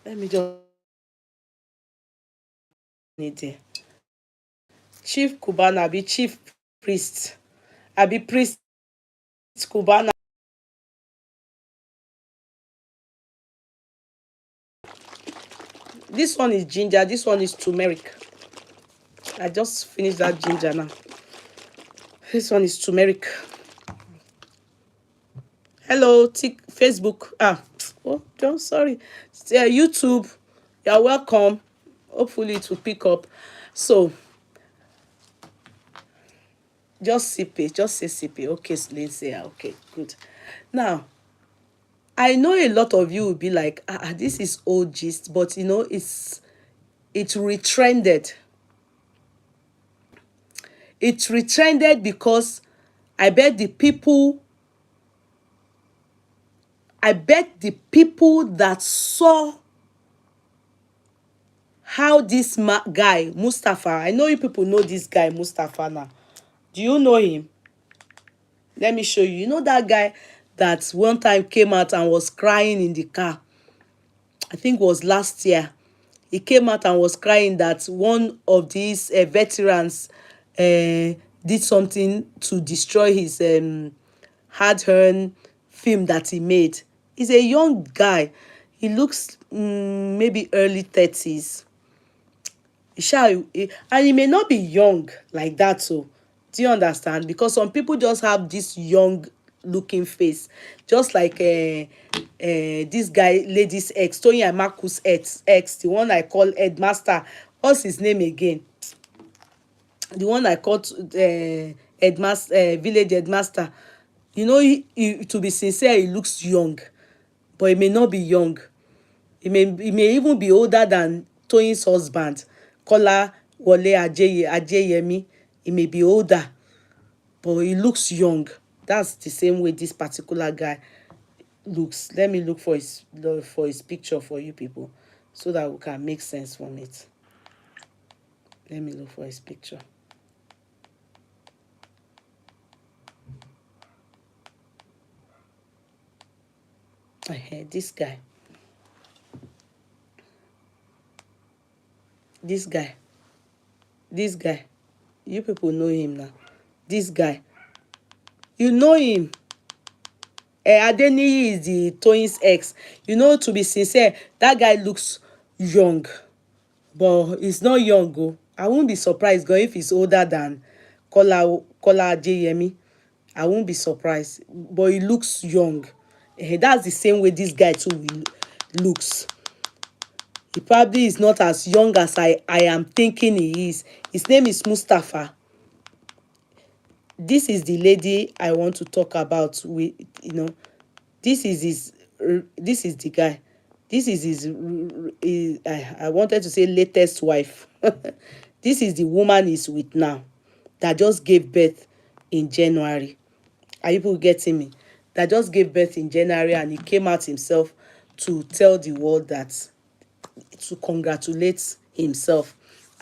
Let me just need it. Chief Cubana be chief priest. I be priest Cubana. This one is ginger. This one is turmeric. I just finished that ginger now. This one is turmeric. Hello, Facebook. Oh, John, sorry. YouTube. You're welcome. Hopefully it will pick up. So, just sip it. Just say sip it. Okay, Lindsay. Okay, good. Now, I know a lot of you will be like, this is old gist, but you know, it's retrended. It's retrended because I bet the people that saw how this guy, Mustapha, I know you people know this guy, Mustapha now. Do you know him? Let me show you. You know that guy that one time came out and was crying in the car? I think it was last year. He came out and was crying that one of these veterans did something to destroy his hard-earned film that he made. He's a young guy. He looks maybe early 30s. And he may not be young like that. So, do you understand? Because some people just have this young looking face, just like this guy, lady's ex, Tony Amaku's ex, the one I call headmaster. What's his name again? The one I called headmaster, village headmaster. You know, to be sincere, he looks young, but he may not be young. He may even be older than Tony's husband, Kola Wole Ajeyemi. He may be older, but he looks young. That's the same way this particular guy looks. Let me look for his picture for you people, so that we can make sense from it. Let me look for his picture. This guy. This guy. You people know him now. This guy. You know him. Adeniyi is the Toyin's ex. You know, to be sincere, that guy looks young, but he's not young. I won't be surprised if he's older than Kola Ajeyemi. I won't be surprised, but he looks young. That's the same way this guy too looks. He probably is not as young as I am thinking he is. His name is Mustapha. This is the lady I want to talk about. This is the guy. This is his I wanted to say latest wife. This is the woman he's with now, that just gave birth in January. Are you people getting me? That just gave birth in January, and he came out himself to tell the world to congratulate himself,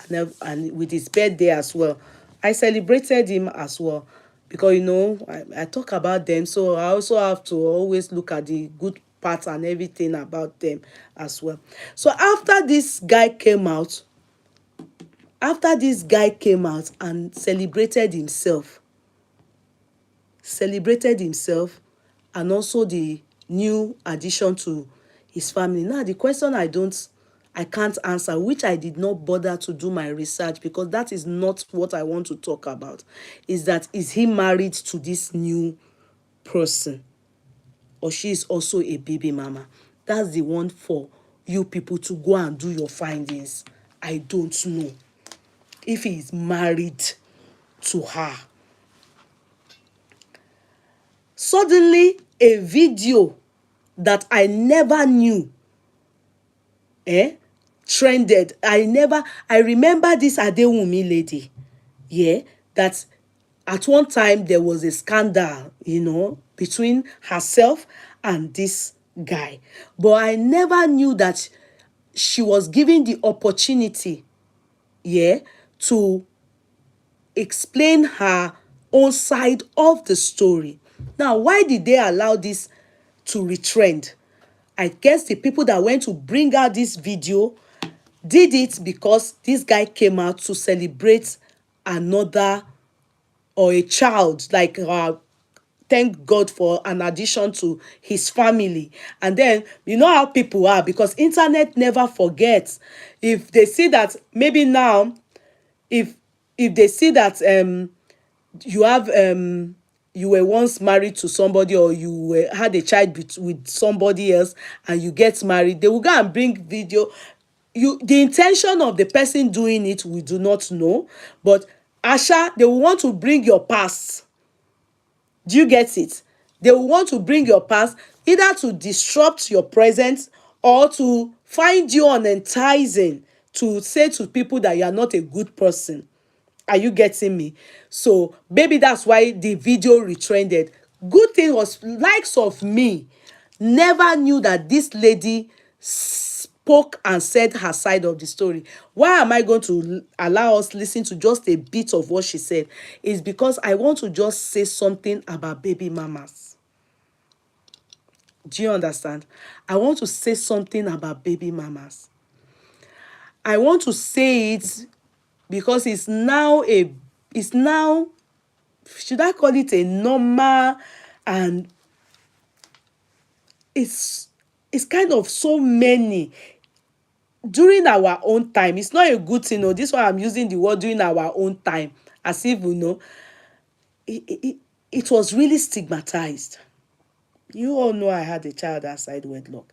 and with his birthday as well. I celebrated him as well, because I talk about them, so I also have to always look at the good parts and everything about them as well. So after this guy came out and celebrated himself, and also the new addition to his family. Now, the question I can't answer, which I did not bother to do my research, because that is not what I want to talk about, is he married to this new person, or she is also a baby mama? That's the one for you people to go and do your findings. I don't know if he is married to her. Suddenly, a video that I never knew trended. I remember this Adewumi lady, that at one time there was a scandal, between herself and this guy. But I never knew that she was given the opportunity, to explain her own side of the story. Now, why did they allow this to retrend? I guess the people that went to bring out this video did it because this guy came out to celebrate another or a child, like thank God for an addition to his family. And then you know how people are, because internet never forgets. If they see that maybe now, if they see that you have you were once married to somebody, or you had a child with somebody else, and you get married, they will go and bring video. The intention of the person doing it, we do not know, but Asha, they will want to bring your past. Do you get it? They will want to bring your past, either to disrupt your present or to find you unenticing, to say to people that you are not a good person. Are you getting me? So maybe that's why the video retrended. Good thing was, likes of me never knew that this lady spoke and said her side of the story. Why am I going to allow us listen to just a bit of what she said? Is because I want to just say something about baby mamas. Do you understand? I want to say something about baby mamas. I want to say it because it's now, should I call it a normal, and it's kind of so many during our own time. It's not a good thing. No, this one I'm using the word during our own time, as if it was really stigmatized. You all know I had a child outside wedlock.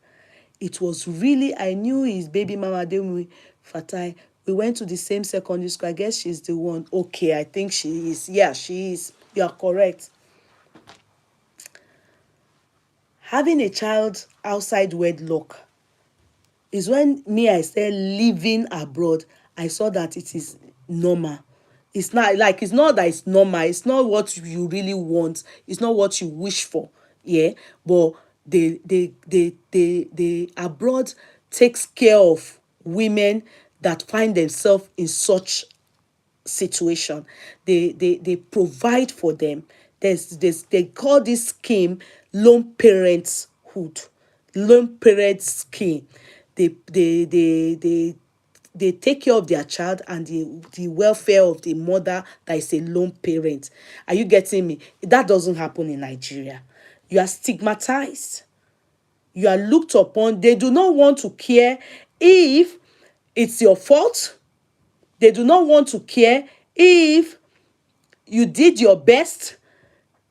It was really, I knew his baby mama, Demi Fatai. We went to the same secondary school. I guess she's the one. Okay, I think she is. Yeah, she is. You are correct. Having a child outside wedlock is when I started living abroad. I saw that it is normal. It's not that it's normal. It's not what you really want. It's not what you wish for. Yeah. But the abroad takes care of women that find themselves in such situation. They provide for them. They call this scheme lone parenthood, lone parent scheme. They take care of their child and the welfare of the mother that is a lone parent. Are you getting me? That doesn't happen in Nigeria. You are stigmatized. You are looked upon. They do not want to care if it's your fault. They do not want to care if you did your best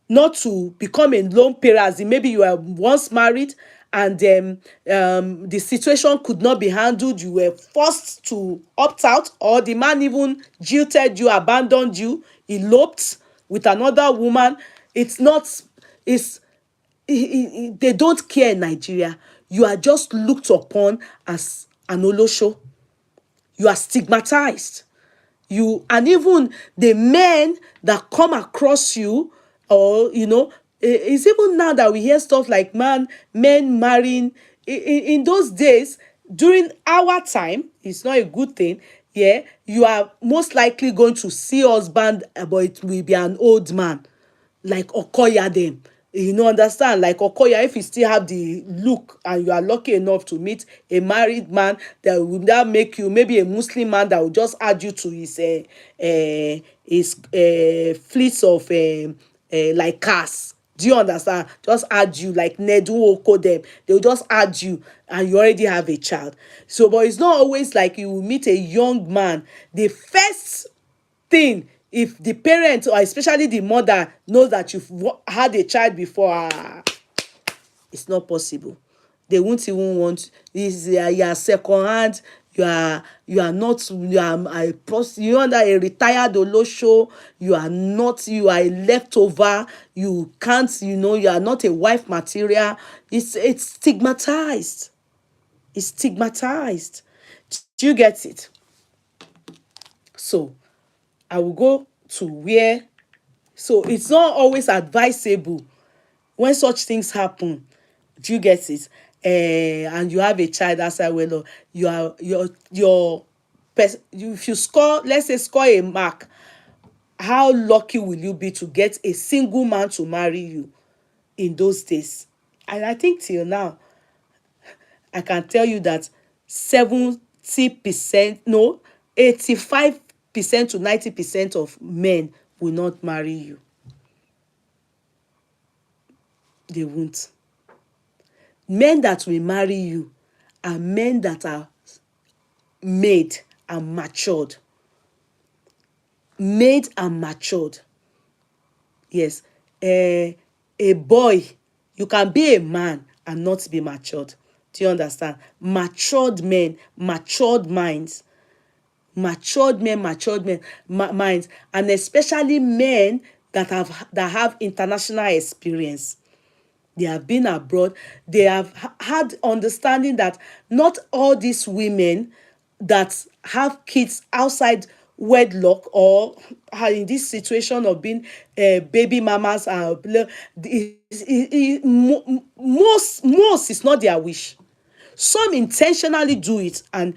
not to become a lone parent, as in maybe you were once married and the situation could not be handled. You were forced to opt out, or the man even jilted you, abandoned you, eloped with another woman. It's not, they don't care in Nigeria. You are just looked upon as an olosho. You are stigmatized. And even the men that come across you, or it's even now that we hear stuff like men marrying. In those days, during our time, it's not a good thing. Yeah, you are most likely going to see husband, but it will be an old man, like Okoya them. Understand? Like Okoya, if you still have the look and you are lucky enough to meet a married man that will now make you, maybe a Muslim man that will just add you to his fleets of like cars. Do you understand? Just add you like Nedu Oko them. They will just add you and you already have a child. So, but it's not always like you will meet a young man. The first thing, if the parent or especially the mother knows that you've had a child before, it's not possible. They won't even want this. You are second hand. You are not. You are under a retired olosho. You are not. You are a leftover. You can't. You are not a wife material. It's stigmatized. It's stigmatized. Do you get it? So I will go to where. So it's not always advisable when such things happen. Do you get it? And you have a child outside, well, you are if you score, let's say score a mark, how lucky will you be to get a single man to marry you in those days? And I think till now, I can tell you that 70%, no, 85% to 90% of men will not marry you. They won't. Men that will marry you are men that are made and matured. Made and matured. Yes. A boy, you can be a man and not be matured. Do you understand? Matured men, matured minds. Matured men, minds, and especially men that have international experience. They have been abroad. They have had understanding that not all these women that have kids outside wedlock or are in this situation of being baby mamas are most is not their wish. Some intentionally do it, and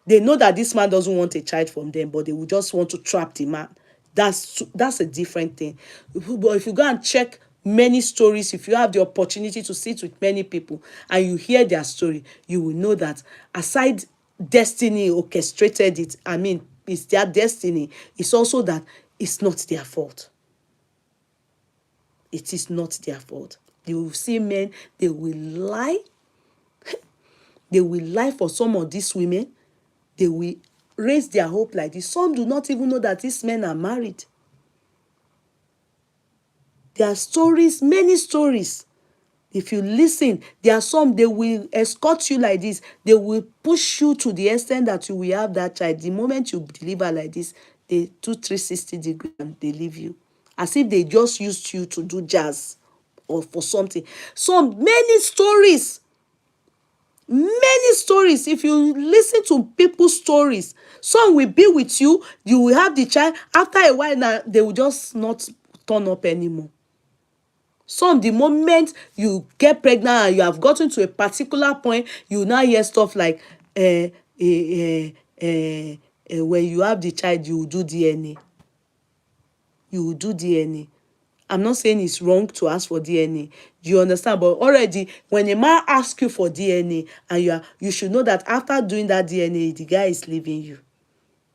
they know that this man doesn't want a child from them, but they will just want to trap the man. That's a different thing. But if you go and check many stories, if you have the opportunity to sit with many people and you hear their story, you will know that aside destiny orchestrated it, I mean, it's their destiny, it's also that it's not their fault. It is not their fault. You will see men, they will lie. They will lie for some of these women. They will raise their hope like this. Some do not even know that these men are married. There are stories, many stories. If you listen, there are some, they will escort you like this. They will push you to the extent that you will have that child. The moment you deliver like this, they do 360 degrees and they leave you. As if they just used you to do jazz or for something. Many stories. Many stories. If you listen to people's stories, some will be with you, you will have the child. After a while now, they will just not turn up anymore. Some, the moment you get pregnant and you have gotten to a particular point, you now hear stuff like, when you have the child, you will do DNA. You will do DNA. I'm not saying it's wrong to ask for DNA. Do you understand? But already, when a man asks you for DNA, and you should know that after doing that DNA, the guy is leaving you.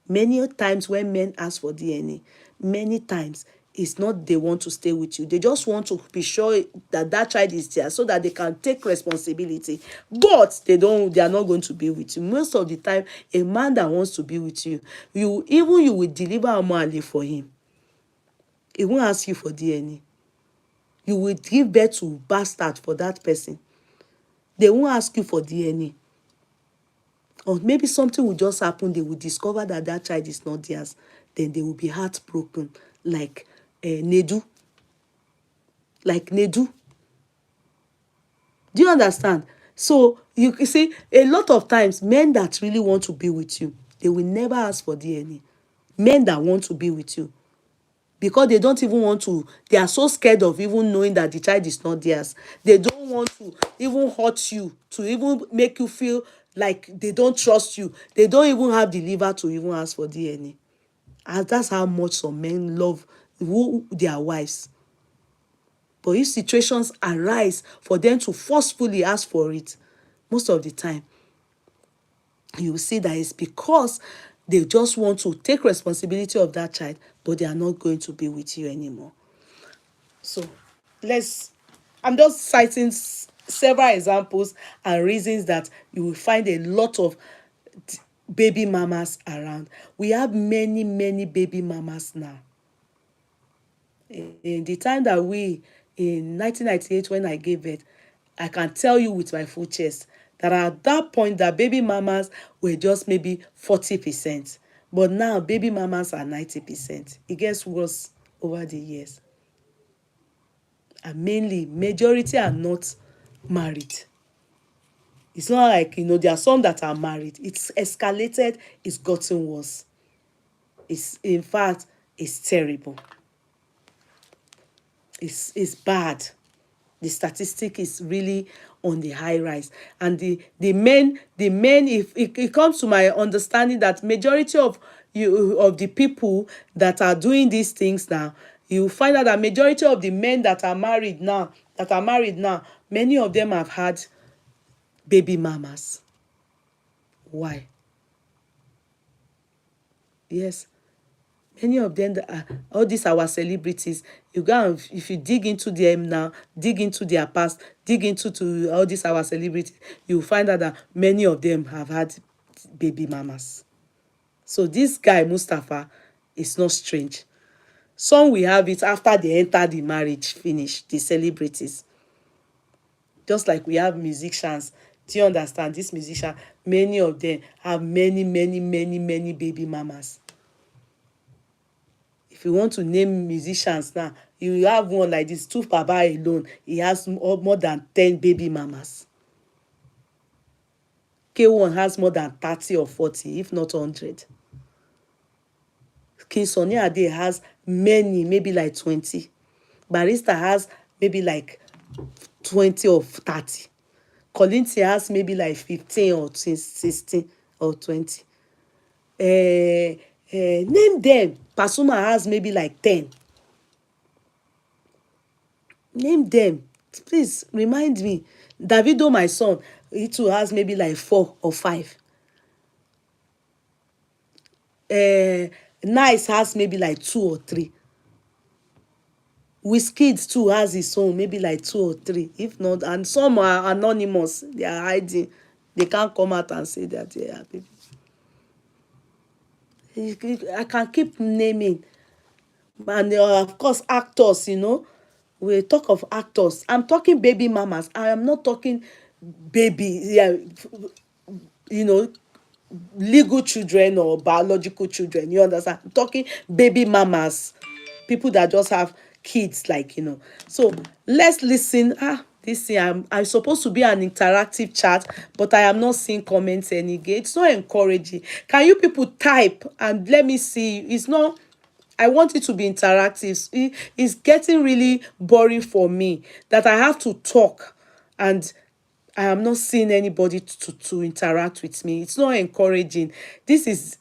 Many times when men ask for DNA, many times it's not they want to stay with you. They just want to be sure that that child is there so that they can take responsibility. But they are not going to be with you. Most of the time, a man that wants to be with you, you will deliver a man for him. He won't ask you for DNA. You will give birth to bastard for that person. They won't ask you for DNA. Or maybe something will just happen. They will discover that that child is not theirs. Then they will be heartbroken like Nedu. Like Nedu. Do you understand? So you see, a lot of times, men that really want to be with you, they will never ask for DNA. Men that want to be with you, because they don't even want to, they are so scared of even knowing that the child is not theirs. They don't want to even hurt you, to even make you feel like they don't trust you. They don't even have the liver to even ask for DNA. And that's how much some men love their wives. But if situations arise for them to forcefully ask for it, most of the time, you will see that it's because they just want to take responsibility of that child, but they are not going to be with you anymore. So I'm just citing several examples and reasons that you will find a lot of baby mamas around. We have many, many baby mamas now. In the time that in 1998, when I gave birth, I can tell you with my full chest that at that point, that baby mamas were just maybe 40%. But now, baby mamas are 90%. It gets worse over the years. And mainly, majority are not married. It's not like, there are some that are married. It's escalated. It's gotten worse. In fact, it's terrible. It's bad. The statistic is really on the high rise. And the men, if it comes to my understanding that majority of the people that are doing these things now, you find out that majority of the men that are married now, many of them have had baby mamas. Why? Yes, many of them that are all these our celebrities, you go and if you dig into them now, dig into their past, dig into to all these our celebrities, you find out that many of them have had baby mamas. So this guy Mustapha is not strange. Some will have it after they enter the marriage finish, the celebrities. Just like we have musicians. Do you understand? This musician, many of them have many baby mamas. If you want to name musicians now, you have one like this, Two Baba alone, he has more than 10 baby mamas. K1 has more than 30 or 40, if not 100. King Sunny Ade has many, maybe like 20. Barrister has maybe like 20 or 30. Kollington has maybe like 15 or 16 or 20. Name them. Pasuma has maybe like 10. Name them. Please remind me. Davido, my son, he too has maybe like 4 or 5. Nice has maybe like 2 or 3. Wizkid too has his own, maybe like 2 or 3, if not, and some are anonymous. They are hiding. They can't come out and say that they are baby. I can keep naming. And of course, actors, we talk of actors. I'm talking baby mamas. I am not talking baby, yeah, legal children or biological children. You understand? I'm talking baby mamas, people that just have kids, like. So let's listen. This thing, I'm supposed to be an interactive chat, but I am not seeing comments any day. It's not encouraging. Can you people type and let me see? It's not. I want it to be interactive. It's getting really boring for me that I have to talk and I am not seeing anybody to interact with me. It's not encouraging. This is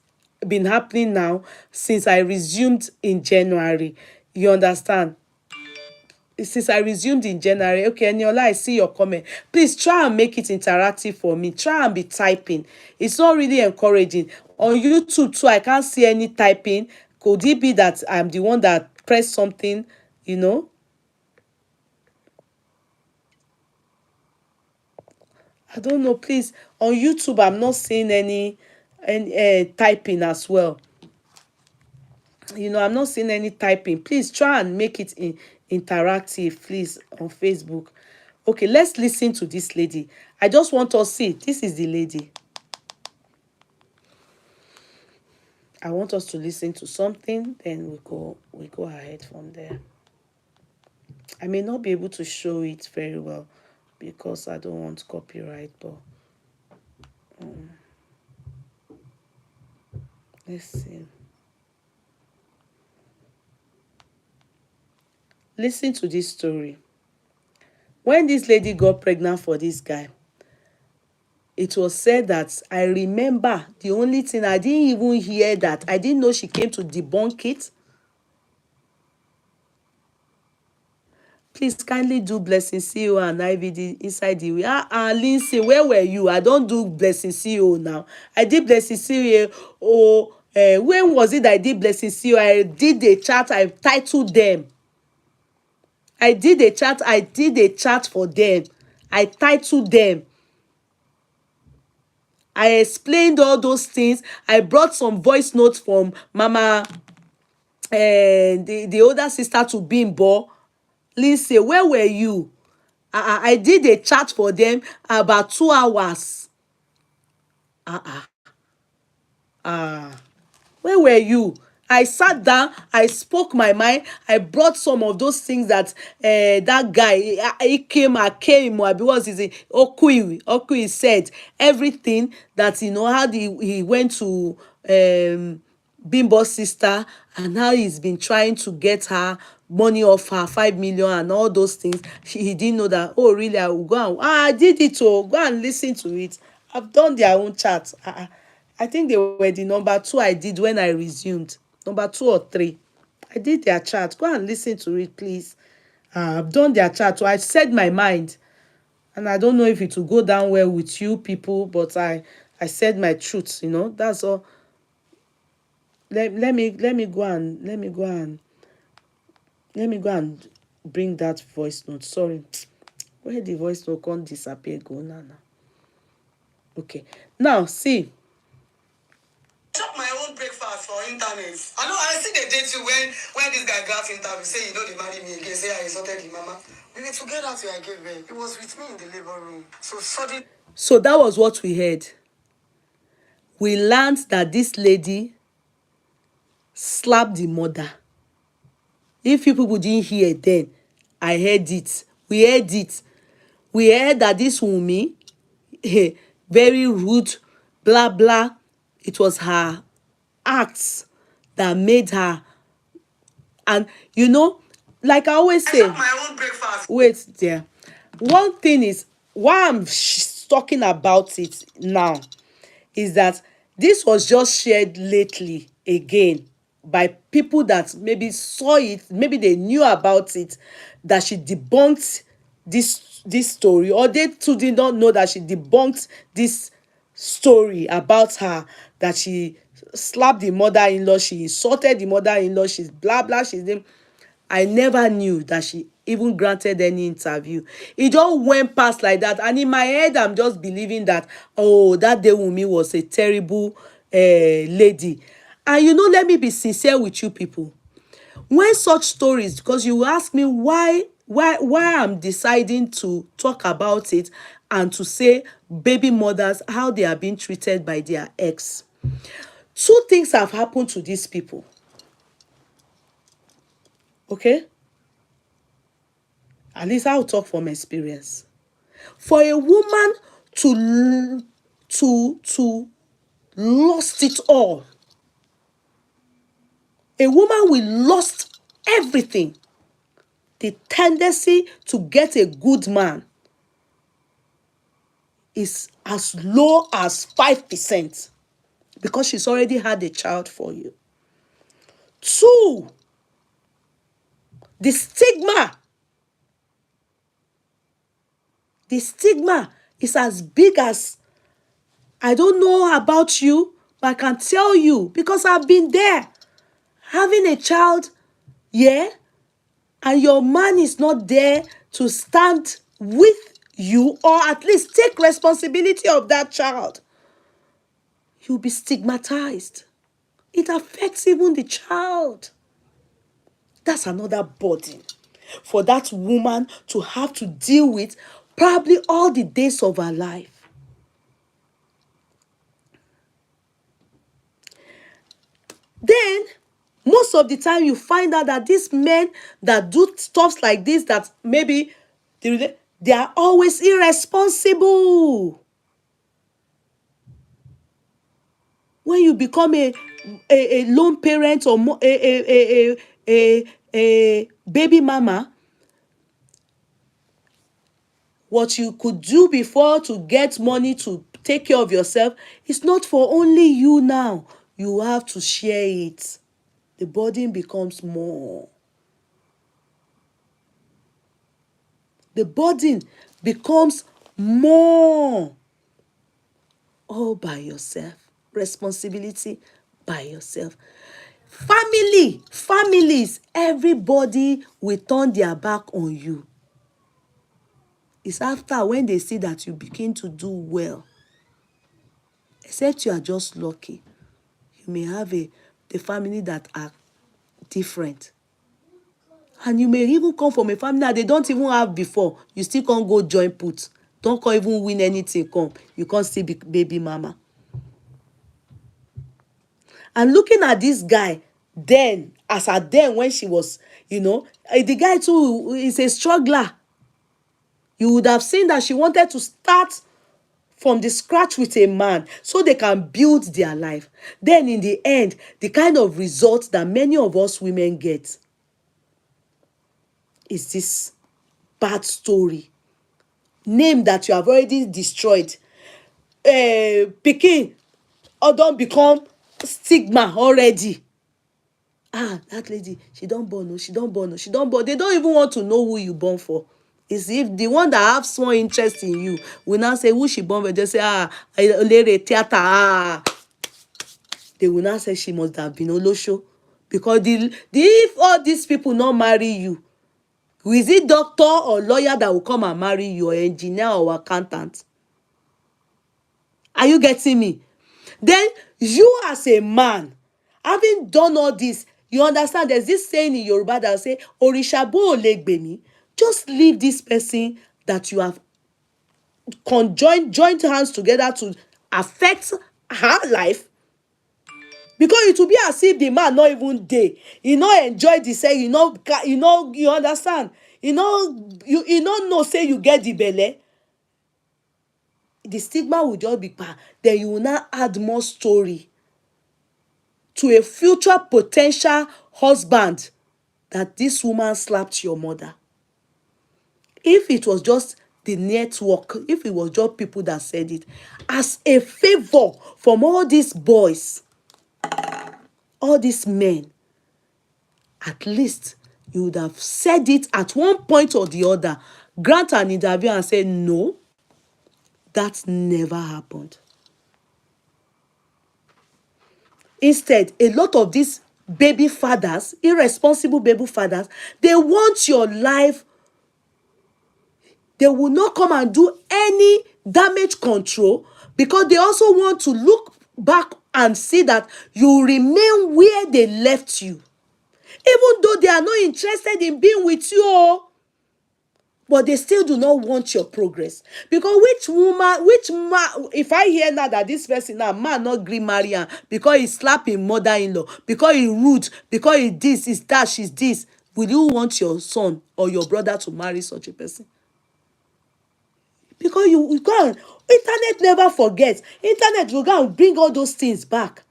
been happening now since I resumed in January. You understand? Since I resumed in January. Okay, Eniola, I see your comment. Please try and make it interactive for me. Try and be typing. It's not really encouraging. On YouTube too, I can't see any typing. Could it be that I'm the one that pressed something, I don't know. Please, on YouTube, I'm not seeing any typing as well. I'm not seeing any typing. Please try and make it interactive, please, on Facebook. Okay, let's listen to this lady. I just want us to see. This is the lady. I want us to listen to something, then we go ahead from there. I may not be able to show it very well because I don't want copyright, but let's see. Listen to this story. When this lady got pregnant for this guy, it was said that, I remember, the only thing I didn't even hear that, I didn't know she came to debunk it. Please kindly do Blessing CEO and IVD inside the way. Lindsay, where were you? I don't do Blessing CEO now. I did Blessing CEO. When was it I did Blessing CEO? I did a chat. I titled them. I did a chat for them. I titled them. I explained all those things. I brought some voice notes from Mama, the older sister to Bimbo. Lindsay, where were you? I did a chat for them about 2 hours. Where were you? I sat down, I spoke my mind, I brought some of those things that that guy, he came because he's Okui said everything that, how he went to Bimbo's sister and how he's been trying to get her money off her 5 million and all those things. He didn't know that. Oh, really? I will go and I did it. Oh, go and listen to it. I've done their own chat. I think they were the number 2 I did when I resumed. Number 2 or 3. I did their chat. Go and listen to it, please. I've done their chat. So I said my mind. And I don't know if it will go down well with you people, but I said my truth, you know. That's all. Let me go and bring that voice note. Sorry. Where the voice note can't disappear go now. Okay. Now see. Chop my own breakfast for internet. I know I see the date too when this guy got interview, say you know they marry me again, say I insulted the mama. We were together till I gave birth. He was with me in the labor room. So suddenly. So that was what we heard. We learned that this lady slapped the mother. If you people didn't hear then, I heard it. We heard it. We heard that this woman, very rude, blah blah. It was her acts that made her. And you know, like I always say, my own breakfast. Wait there. One thing is why I'm talking about it now is that this was just shared lately again by people that maybe saw it, maybe they knew about it, that she debunked this story, or they too did not know that she debunked this story about her, that she slapped the mother-in-law, she insulted the mother-in-law, she's blah blah, she's them. I never knew that she even granted any interview. It just went past like that. And in my head, I'm just believing that, oh, that day Wunmi was a terrible lady. And you know, let me be sincere with you people. When such stories, because you ask me why I'm deciding to talk about it and to say baby mothers, how they are being treated by their ex. Two things have happened to these people. Okay? At least I'll talk from experience. For a woman to lost it all, a woman will lost everything. The tendency to get a good man is as low as 5% because she's already had a child for you. Two, the stigma is as big as, I don't know about you, but I can tell you because I've been there. Having a child, yeah, and your man is not there to stand with you or at least take responsibility of that child, you'll be stigmatized. It affects even the child. That's another burden for that woman to have to deal with probably all the days of her life. Then, most of the time you find out that these men that do stuff like this, that maybe they are always irresponsible. When you become a lone parent or a baby mama, what you could do before to get money to take care of yourself is not for only you now. You have to share it. The burden becomes more. The burden becomes more. All by yourself. Responsibility by yourself. Families, everybody will turn their back on you. It's after when they see that you begin to do well. Except you are just lucky. You may have the family that are different. And you may even come from a family that they don't even have before. You still can't go join put. Don't come even win anything, come. You can't still be baby mama. And looking at this guy, then, as at then when she was, the guy too is a struggler. You would have seen that she wanted to start from the scratch with a man so they can build their life. Then in the end, the kind of results that many of us women get is this bad story. Name that you have already destroyed. Pikin, or don't become stigma already. That lady, she don't born. They don't even want to know who you born for. Is if the one that have small interest in you will now say, who she born with? They say, Olere theater, They will now say she must have been Olosho. Because if all these people not marry you, is it doctor or lawyer that will come and marry you, or engineer or accountant? Are you getting me? Then you as a man, having done all this, you understand there's this saying in Yoruba that will say, Orishabo olegbemi. Just leave this person that you have joined hands together to affect her life, because it will be as if the man not even there. He not enjoy the sex, you understand? You know say you get the belle. The stigma will just be bad. Then you will now add more story to a future potential husband that this woman slapped your mother. If it was just the network, if it was just people that said it, as a favor from all these boys, all these men, at least you would have said it at one point or the other, grant an interview and say, no, that never happened. Instead, a lot of these baby fathers, irresponsible baby fathers, they want your life. They will not come and do any damage control, because they also want to look back and see that you remain where they left you. Even though they are not interested in being with you, but they still do not want your progress. Because which man, if I hear now that this person now, man not gree marry her because he slap him mother-in-law, because he rude, because he this, is that, she's this, will you want your son or your brother to marry such a person? Because you go on, internet never forgets. Internet will go and bring all those things back.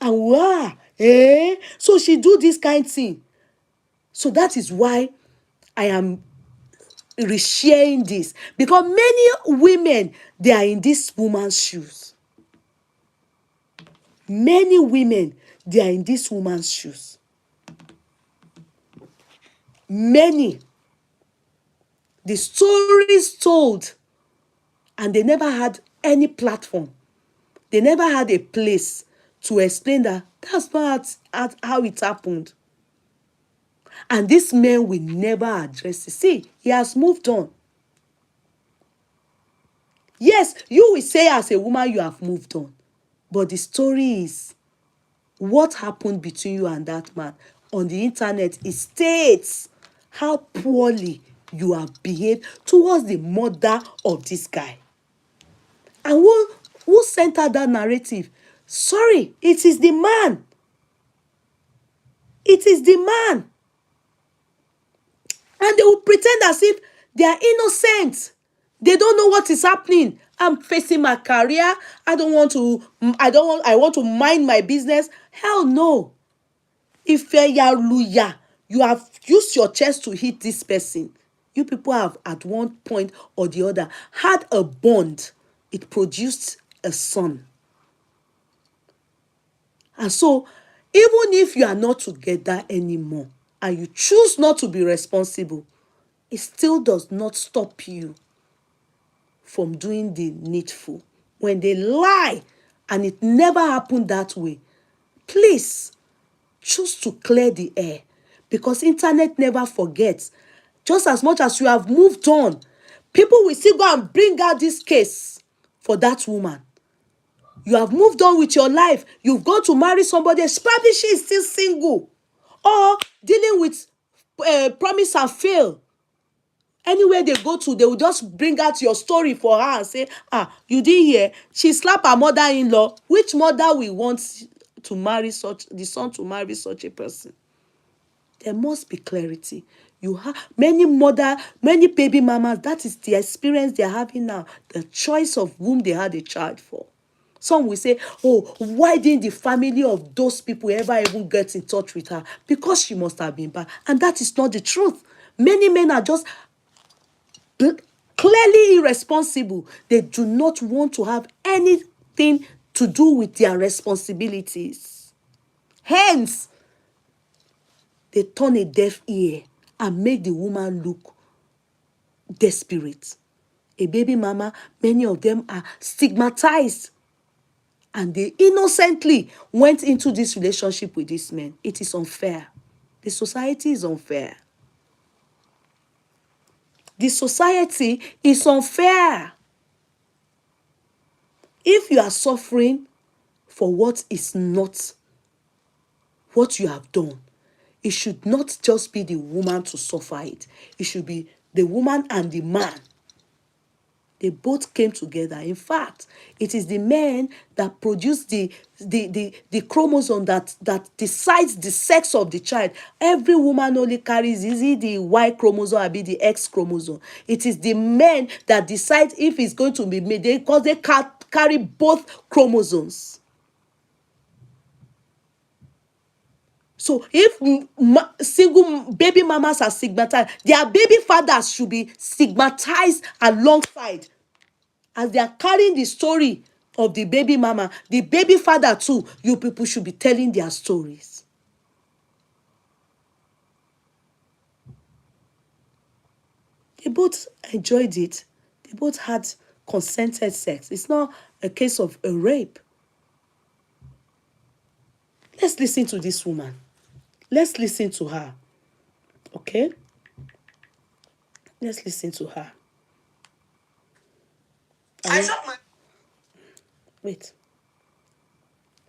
And wow, so she do this kind of thing. So that is why I am resharing this, because many women, they are in this woman's shoes. Many women, they are in this woman's shoes. Many. The stories told, and they never had any platform. They never had a place to explain that that's not how it happened. And this man will never address it. See, he has moved on. Yes, you will say as a woman you have moved on. But the story is what happened between you and that man. On the internet, it states how poorly you have behaved towards the mother of this guy. And who sent out that narrative? Sorry, it is the man. It is the man. And they will pretend as if they are innocent. They don't know what is happening. I'm facing my career. I want to mind my business. Hell no. If you have used your chest to hit this person. You people have at one point or the other had a bond. It produced a son. And so, even if you are not together anymore and you choose not to be responsible, it still does not stop you from doing the needful. When they lie and it never happened that way, please choose to clear the air, because internet never forgets. Just as much as you have moved on, people will still go and bring out this case for that woman. You have moved on with your life. You've gone to marry somebody. Probably she is still single or dealing with promise and fail. Anywhere they go to, they will just bring out your story for her and say, you didn't hear? She slapped her mother-in-law. Which mother will want to marry the son to marry such a person? There must be clarity. You have many baby mamas, that is the experience they're having now. The choice of whom they had a child for. Some will say, why didn't the family of those people ever even get in touch with her? Because she must have been bad. And that is not the truth. Many men are just clearly irresponsible. They do not want to have anything to do with their responsibilities. Hence, they turn a deaf ear and make the woman look desperate. A baby mama, many of them are stigmatized. And they innocently went into this relationship with this man. It is unfair. The society is unfair. The society is unfair. If you are suffering for what is not what you have done, it should not just be the woman to suffer it. It should be the woman and the man. They both came together. In fact, it is the men that produce the chromosome that decides the sex of the child. Every woman only carries, is it the Y chromosome or be the X chromosome? It is the men that decide if it's going to be made, because they carry both chromosomes. So if single baby mamas are stigmatized, their baby fathers should be stigmatized alongside. As they are carrying the story of the baby mama, the baby father too, you people should be telling their stories. They both enjoyed it. They both had consented sex. It's not a case of a rape. Let's listen to this woman. Let's listen to her. Okay? Let's listen to her. I shot my. Wait.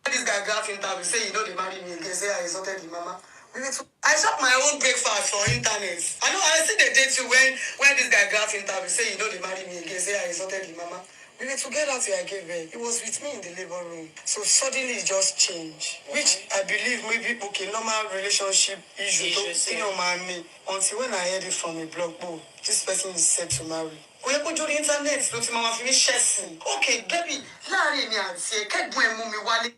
This guy graph interview say you know they marry me again. Say I insulted the mama. I shop my own breakfast for internet. I know I see the date you when this guy graph interview say you know they marry me again. Say I insulted the mama. We were together till I gave birth. He was with me in the labor room. So suddenly it just changed. Which I believe maybe okay, normal relationship issue. You know, me. Until when I heard it from a blog, oh, this person is set to marry. Kò yẹ kó jórí internet ló ti máa fi mí ṣẹ̀sìn. Okay, baby, láàrin mi àti ẹ̀ kẹ́gbọ́n ẹ̀ mú mi wálé.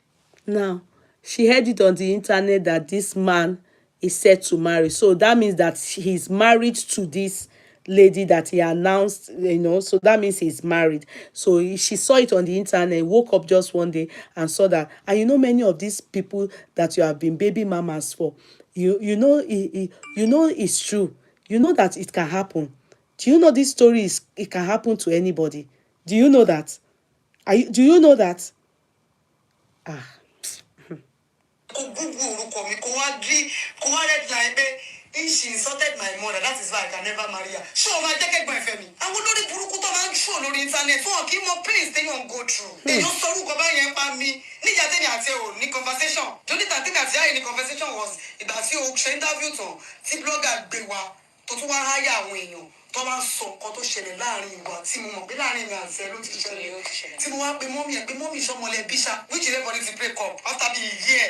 Now, she heard it on the internet that this man is set to marry. So that means that he's married to this lady that he announced, so that means he's married. So she saw it on the internet, woke up just one day and saw that. And many of these people that you have been baby mamas for, you know it's true. You know that it can happen. Do you know this story it can happen to anybody? Do you know that? Do you know that? Ah. If she insulted my mother, that is why I can never marry her. Sure, my take my family. I will know the buruku to man show on the internet. For keep more pain stay on go through. They don't sorrow go by yen pa mi. Ni jate ni ate o ni conversation. The only thing that the conversation was that you interview to ti blogger gbe wa to tun wa hire àwọn èèyàn tó máa sọ nǹkan tó ṣẹlẹ̀ láàrin ìwà tí mo mọ̀ pé láàrin mi àti ẹ ló ti ṣẹlẹ̀ tí mo wá pe mọ́mí ìṣọmọlẹ̀ bíṣà which everybody ti break up after be a year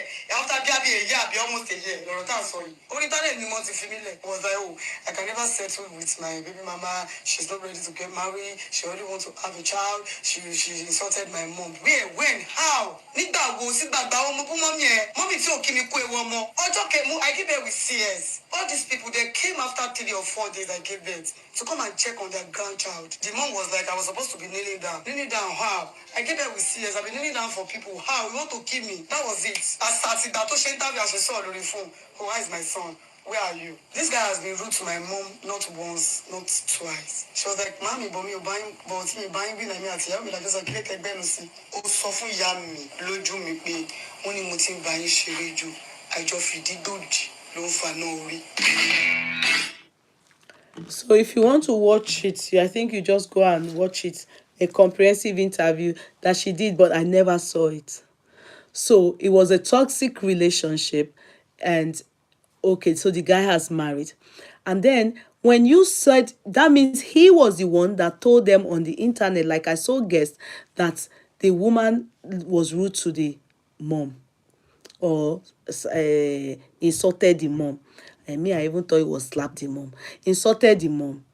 be almost a year lọ́rọ̀ tá à ń sọ yìí orí tálẹ̀ ni mo ti fi mí lẹ̀ was like oh I can never settle with my baby mama she's not ready to get married she only want to have a child she insulted my mom where when how nígbà wo sígbàgbà ọmọ fún mọ́mí tí ò kí mi kú ewu ọmọ ọjọ́ kẹmú I give birth with CS all these people they came after 3 or 4 days I gave birth to come and check on their grandchild. The mom was like, I was supposed to be kneeling down. Kneeling down, how? I gave her with CS. I've been kneeling down for people. How? You want to kill me? That was it. As Sati Datoshi interview, as she saw on the phone. Oh, where is my son? Where are you? This guy has been rude to my mom not once, not twice. She was like, Mommy, but me buying, me na me ati ya mi la just like let egbe no si. Ó sọ fún ìyá mi lójú mi pé wọ́n ní mo ti ń bá yín ṣeré jù. Àjọ fìdí dòdì ló ń fa náà orí. So if you want to watch it, I think you just go and watch it. A comprehensive interview that she did, but I never saw it. So it was a toxic relationship. And okay, so the guy has married. And then when you said, that means he was the one that told them on the internet, like I saw guests, that the woman was rude to the mom or insulted the mom. And me, I even thought it was slapped the mom. Insulted the mom.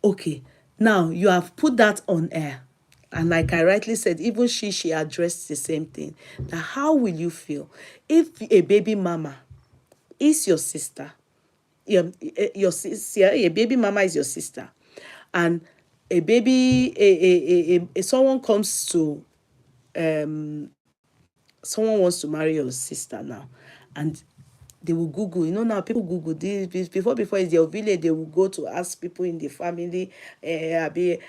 Okay, now you have put that on air. And like I rightly said, even she addressed the same thing. That how will you feel if a baby mama is your sister? Your sister, a baby mama is your sister. And a baby, someone comes to, someone wants to marry your sister now. And They will Google. You know, now people Google this before it's your village. They will go to ask people in the family, be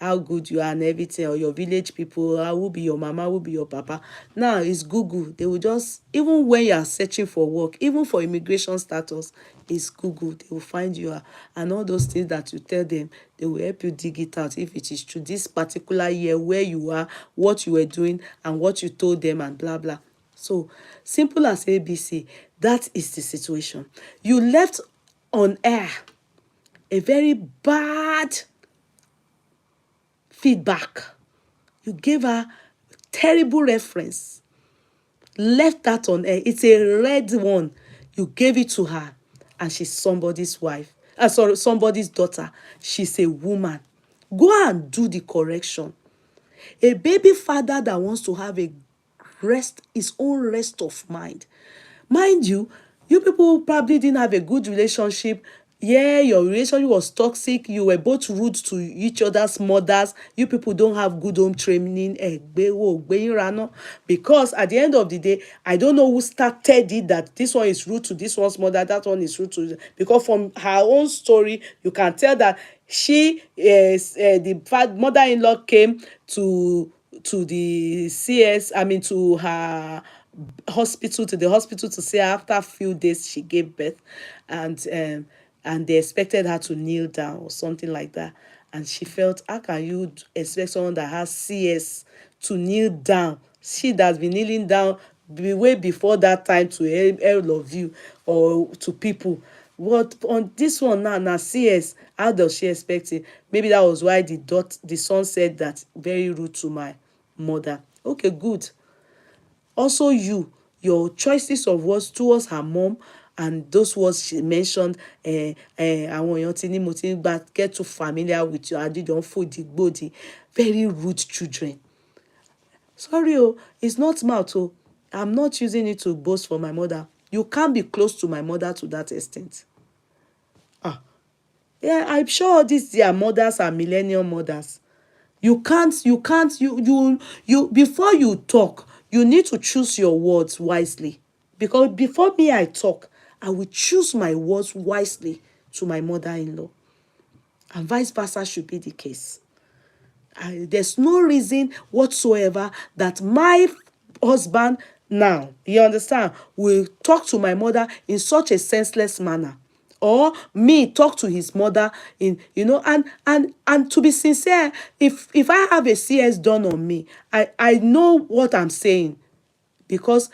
how good you are and everything, or your village people, who will be your mama, who will be your papa. Now it's Google. They will just, even when you are searching for work, even for immigration status, it's Google. They will find you, and all those things that you tell them, they will help you dig it out if it is true. This particular year, where you are, what you were doing, and what you told them, and blah blah. So simple as ABC, that is the situation. You left on air a very bad feedback. You gave her terrible reference. Left that on air. It's a red one. You gave it to her, and she's somebody's wife. Sorry, somebody's daughter. She's a woman. Go and do the correction. A baby father that wants to have his own rest of mind. Mind you, you people probably didn't have a good relationship. Yeah, your relationship was toxic. You were both rude to each other's mothers. You people don't have good home training. Because at the end of the day, I don't know who started it, that this one is rude to this one's mother, that one is rude to. Because from her own story, you can tell that she is the mother-in-law came to the CS, I mean to her hospital, to the hospital, to say after a few days she gave birth, and they expected her to kneel down or something like that, and she felt, how can you expect someone that has CS to kneel down? She that's been kneeling down way before that time to all of you or to people. What on this one now CS, how does she expect it? Maybe that was why the son said that, very rude to my mother. Okay, good. Also, your choices of words towards her mom, and those words she mentioned, àwọn èèyàn tí ní mo ti ń gbà, get too familiar with your adidon fòdì gbòdì, very rude children. Sorry, it's not mouth. I'm not using it to boast for my mother. You can't be close to my mother to that extent. Yeah, I'm sure these their mothers are millennial mothers. You before you talk, you need to choose your words wisely. Because before me I talk, I will choose my words wisely to my mother-in-law. And vice versa should be the case. There's no reason whatsoever that my husband now, you understand, will talk to my mother in such a senseless manner, or me talk to his mother in, and to be sincere, if I have a CS done on me, I know what I'm saying. Because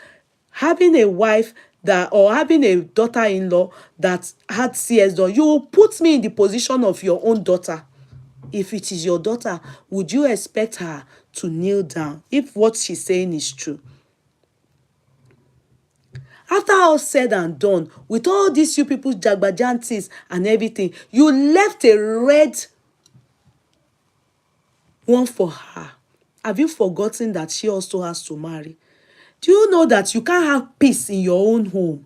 having a wife that, or having a daughter-in-law that had CS done, you will put me in the position of your own daughter. If it is your daughter, would you expect her to kneel down if what she's saying is true? After all said and done, with all these you people's jagbajantis and everything, you left a red one for her. Have you forgotten that she also has to marry? Do you know that you can't have peace in your own home?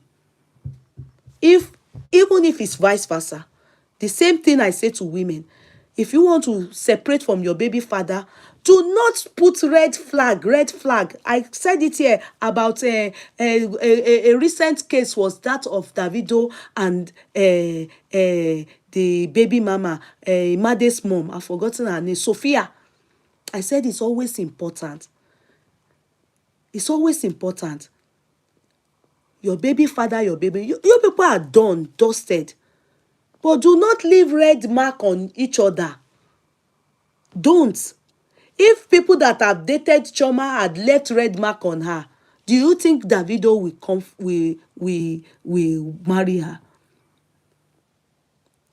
Even if it's vice versa. The same thing I say to women. If you want to separate from your baby father, do not put red flag. I said it here about a recent case, was that of Davido and the baby mama, Made's mom. I've forgotten her name, Sophia. I said it's always important. It's always important. Your baby father, you people are done, dusted. But do not leave red mark on each other. Don't. If people that have dated Chioma had left red mark on her, do you think Davido will marry her?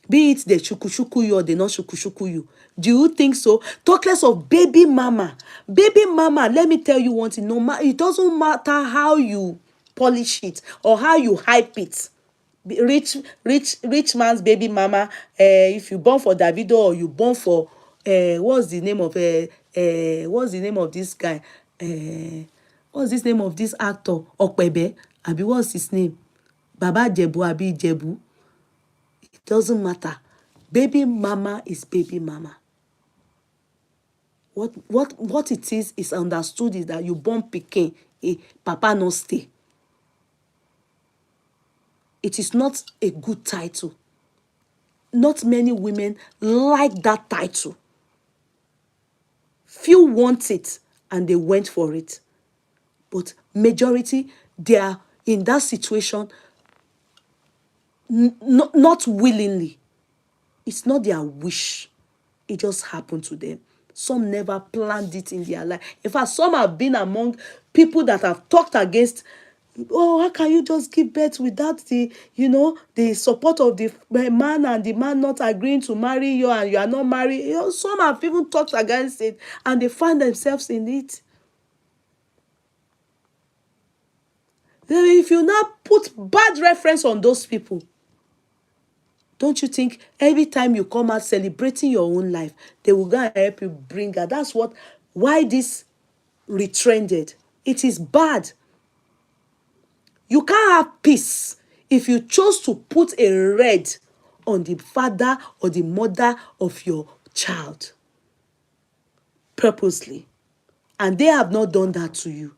Be it they shukushuku you or they not shukushuku you. Do you think so? Talk less of baby mama. Baby mama, let me tell you one thing. It doesn't matter how you polish it or how you hype it. Rich man's baby mama. If you born for Davido or you born for what's the name of this guy? What's this name of this actor? Okpebe. Abi, what's his name? Baba Jebu, Abi Jebu. It doesn't matter. Baby mama is baby mama. What it is understood is that you born pikin, papa no stay. It is not a good title. Not many women like that title. Few want it and they went for it. But majority, they are in that situation not willingly. It's not their wish. It just happened to them. Some never planned it in their life. In fact, some have been among people that have talked against, oh, how can you just give birth without the support of the man, and the man not agreeing to marry you, and you are not married. Some have even talked against it and they find themselves in it. Then if you now put bad reference on those people, don't you think every time you come out celebrating your own life, they will go and help you bring her? That's why this retrended. It is bad. You can't have peace if you chose to put a red on the father or the mother of your child purposely. And they have not done that to you.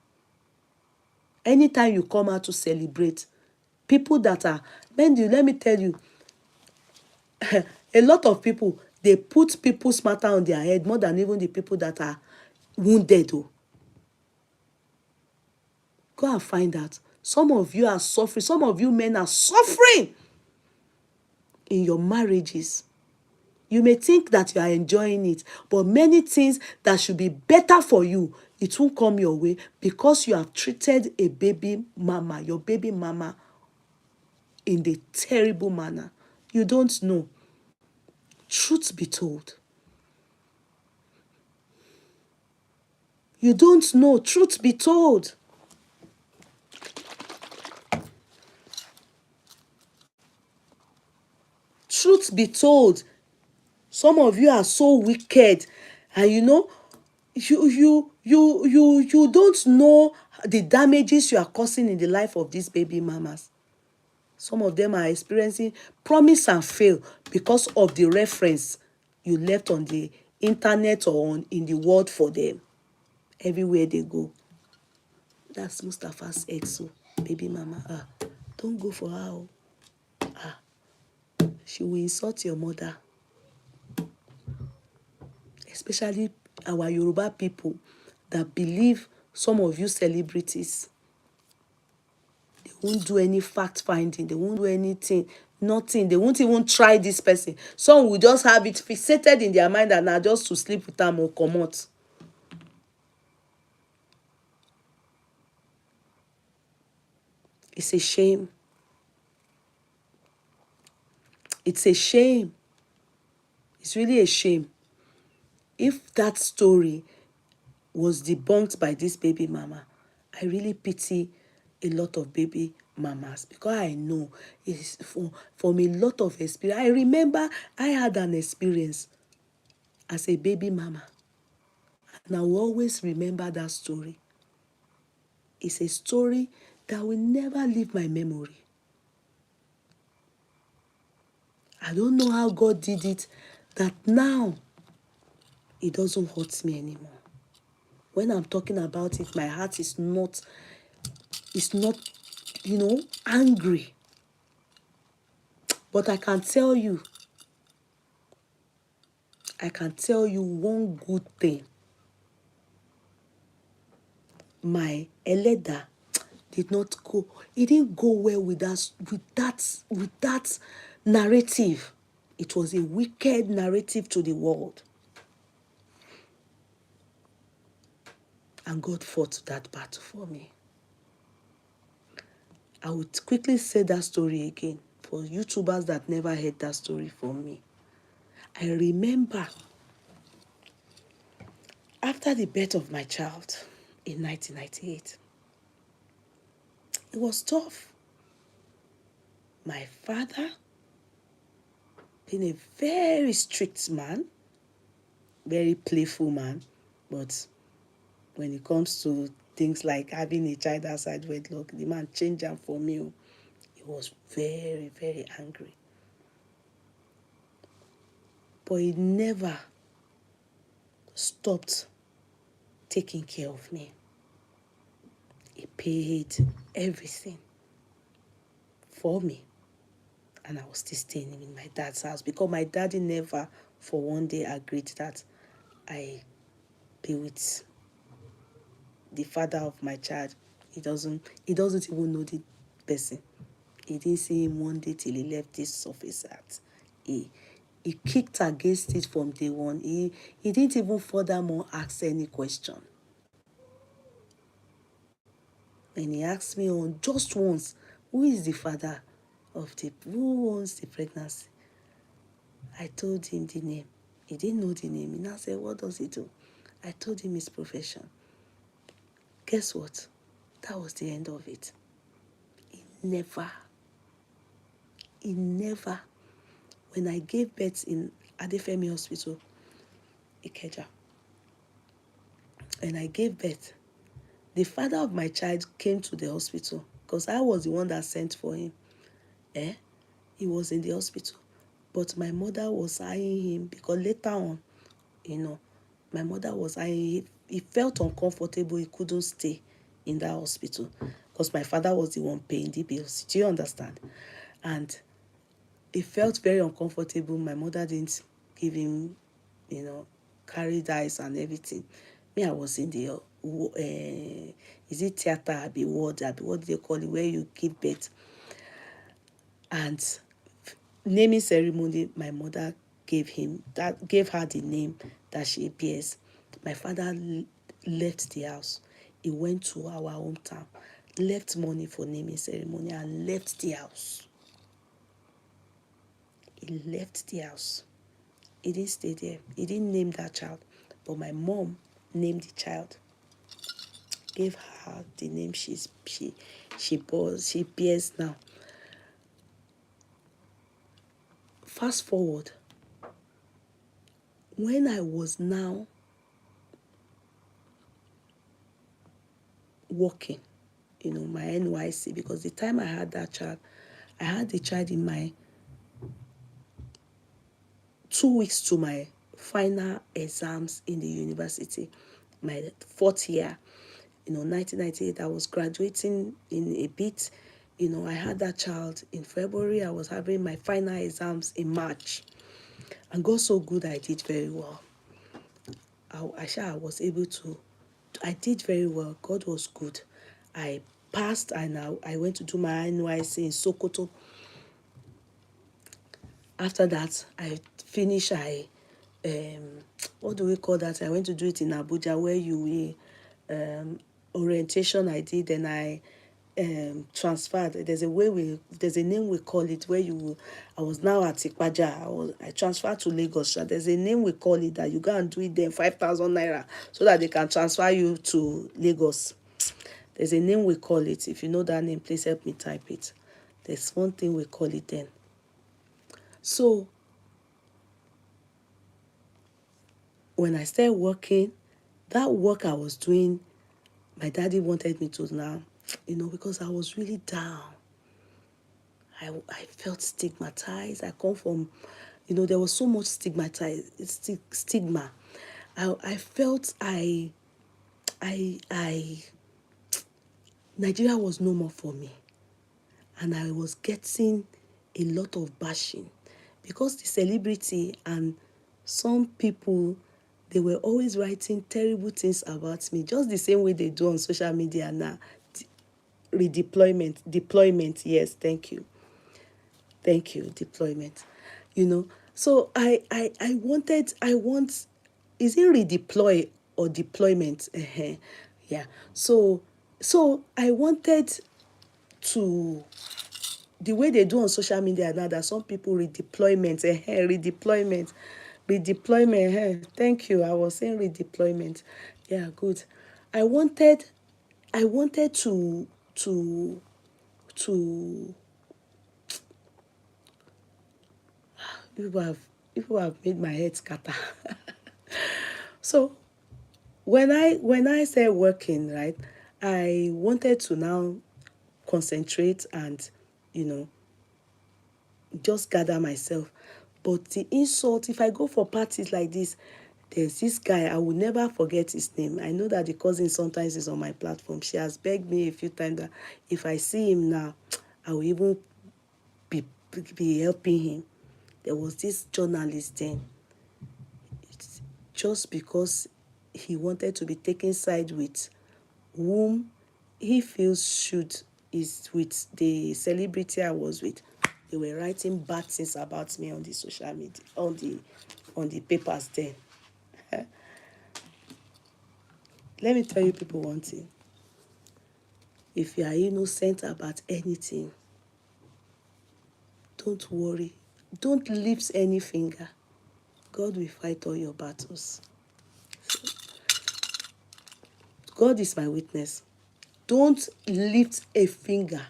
Anytime you come out to celebrate, people that are, let me tell you, a lot of people, they put people's matter on their head more than even the people that are wounded. Oh. Go and find out. Some of you are suffering. Some of you men are suffering in your marriages. You may think that you are enjoying it, but many things that should be better for you, it won't come your way because you have treated a baby mama, your baby mama, in the terrible manner. You don't know. Truth be told. You don't know. Truth be told. Truth be told. Some of you are so wicked, and you don't know the damages you are causing in the life of these baby mamas. Some of them are experiencing promise and fail because of the reference you left on the internet or in the world for them. Everywhere they go. That's Mustapha's ex, so baby mama. Don't go for her. She will insult your mother. Especially our Yoruba people that believe some of you celebrities. They won't do any fact finding. They won't do anything. Nothing. They won't even try this person. Some will just have it fixated in their mind and are just to sleep with them or come out. It's a shame. It's a shame. It's really a shame. If that story was debunked by this baby mama, I really pity a lot of baby mamas because I know it's from a lot of experience. I remember I had an experience as a baby mama, and I will always remember that story. It's a story that will never leave my memory. I don't know how God did it, that now it doesn't hurt me anymore. When I'm talking about it, my heart is not, angry. But I can tell you one good thing. My Eleda did not go, it didn't go well with us, with that narrative. It was a wicked narrative to the world. And God fought that battle for me. I would quickly say that story again for YouTubers that never heard that story from me. I remember after the birth of my child in 1998, it was tough. My father, being a very strict man, very playful man, but when it comes to things like having a child outside wedlock, the man changed them for me. He was very, very angry. But he never stopped taking care of me. He paid everything for me. and I was still staying in my dad's house because my daddy never for one day agreed that I be with the father of my child. He doesn't even know the person. He didn't see him one day till he left this office at. He kicked against it from day one. He didn't even furthermore ask any question. And he asked me on just once, who is the father of who owns the pregnancy? I told him the name. He didn't know the name. He now said, what does he do? I told him his profession. Guess what? That was the end of it. He never, when I gave birth in Adefemi Hospital, Ikeja, and I gave birth, the father of my child came to the hospital because I was the one that sent for him. He was in the hospital. But my mother was eyeing him because later on, my mother was eyeing him. He felt uncomfortable. He couldn't stay in that hospital because my father was the one paying the bills. Do you understand? And he felt very uncomfortable. My mother didn't give him, carry dice and everything. Me, I was in the, is it theater, Abi ward, what do they call it, where you give birth. And naming ceremony, my mother gave her the name that she bears. My father left the house. He went to our hometown, left money for naming ceremony, and left the house. He left the house. He didn't stay there. He didn't name that child. But my mom named the child. Gave her the name she bears now. Fast forward. When I was now working, my NYC, because the time I had that child, I had the child in my 2 weeks to my final exams in the university, my fourth year, 1998. I was graduating in a bit. I had that child in February. I was having my final exams in March. And God so good, I did very well. I was able to, I did very well. God was good. I passed and I went to do my NYC in Sokoto. After that, I finished, what do we call that? I went to do it in Abuja where you will, orientation I did, and I transferred. There's a name we call it where I was now at Ikpaja. I transferred to Lagos. There's a name we call it that you go and do it then 5,000 naira so that they can transfer you to Lagos. There's a name we call it. If you know that name, please help me type it. There's one thing we call it then. So when I started working, that work I was doing, my daddy wanted me to now, because I was really down. I felt stigmatized. I come from, there was so much stigma. I felt Nigeria was no more for me. And I was getting a lot of bashing because the celebrity and some people, they were always writing terrible things about me, just the same way they do on social media now. Deployment, yes, thank you, deployment. So I want, is it redeploy or deployment? Yeah. So I wanted to, the way they do on social media now, that some people redeployment, redeployment. Thank you. I was saying redeployment. Yeah, good. I wanted to people have made my head scatter. So when I started working, right, I wanted to now concentrate and just gather myself. But the insult, if I go for parties like this, there's this guy, I will never forget his name. I know that the cousin sometimes is on my platform. She has begged me a few times that if I see him now, I will even be be helping him. There was this journalist then. It's just because he wanted to be taken side with whom he feels should is with the celebrity I was with. They were writing bad things about me on the social media, on the papers then. Let me tell you people one thing. If you are innocent about anything, don't worry. Don't lift any finger. God will fight all your battles. God is my witness. Don't lift a finger.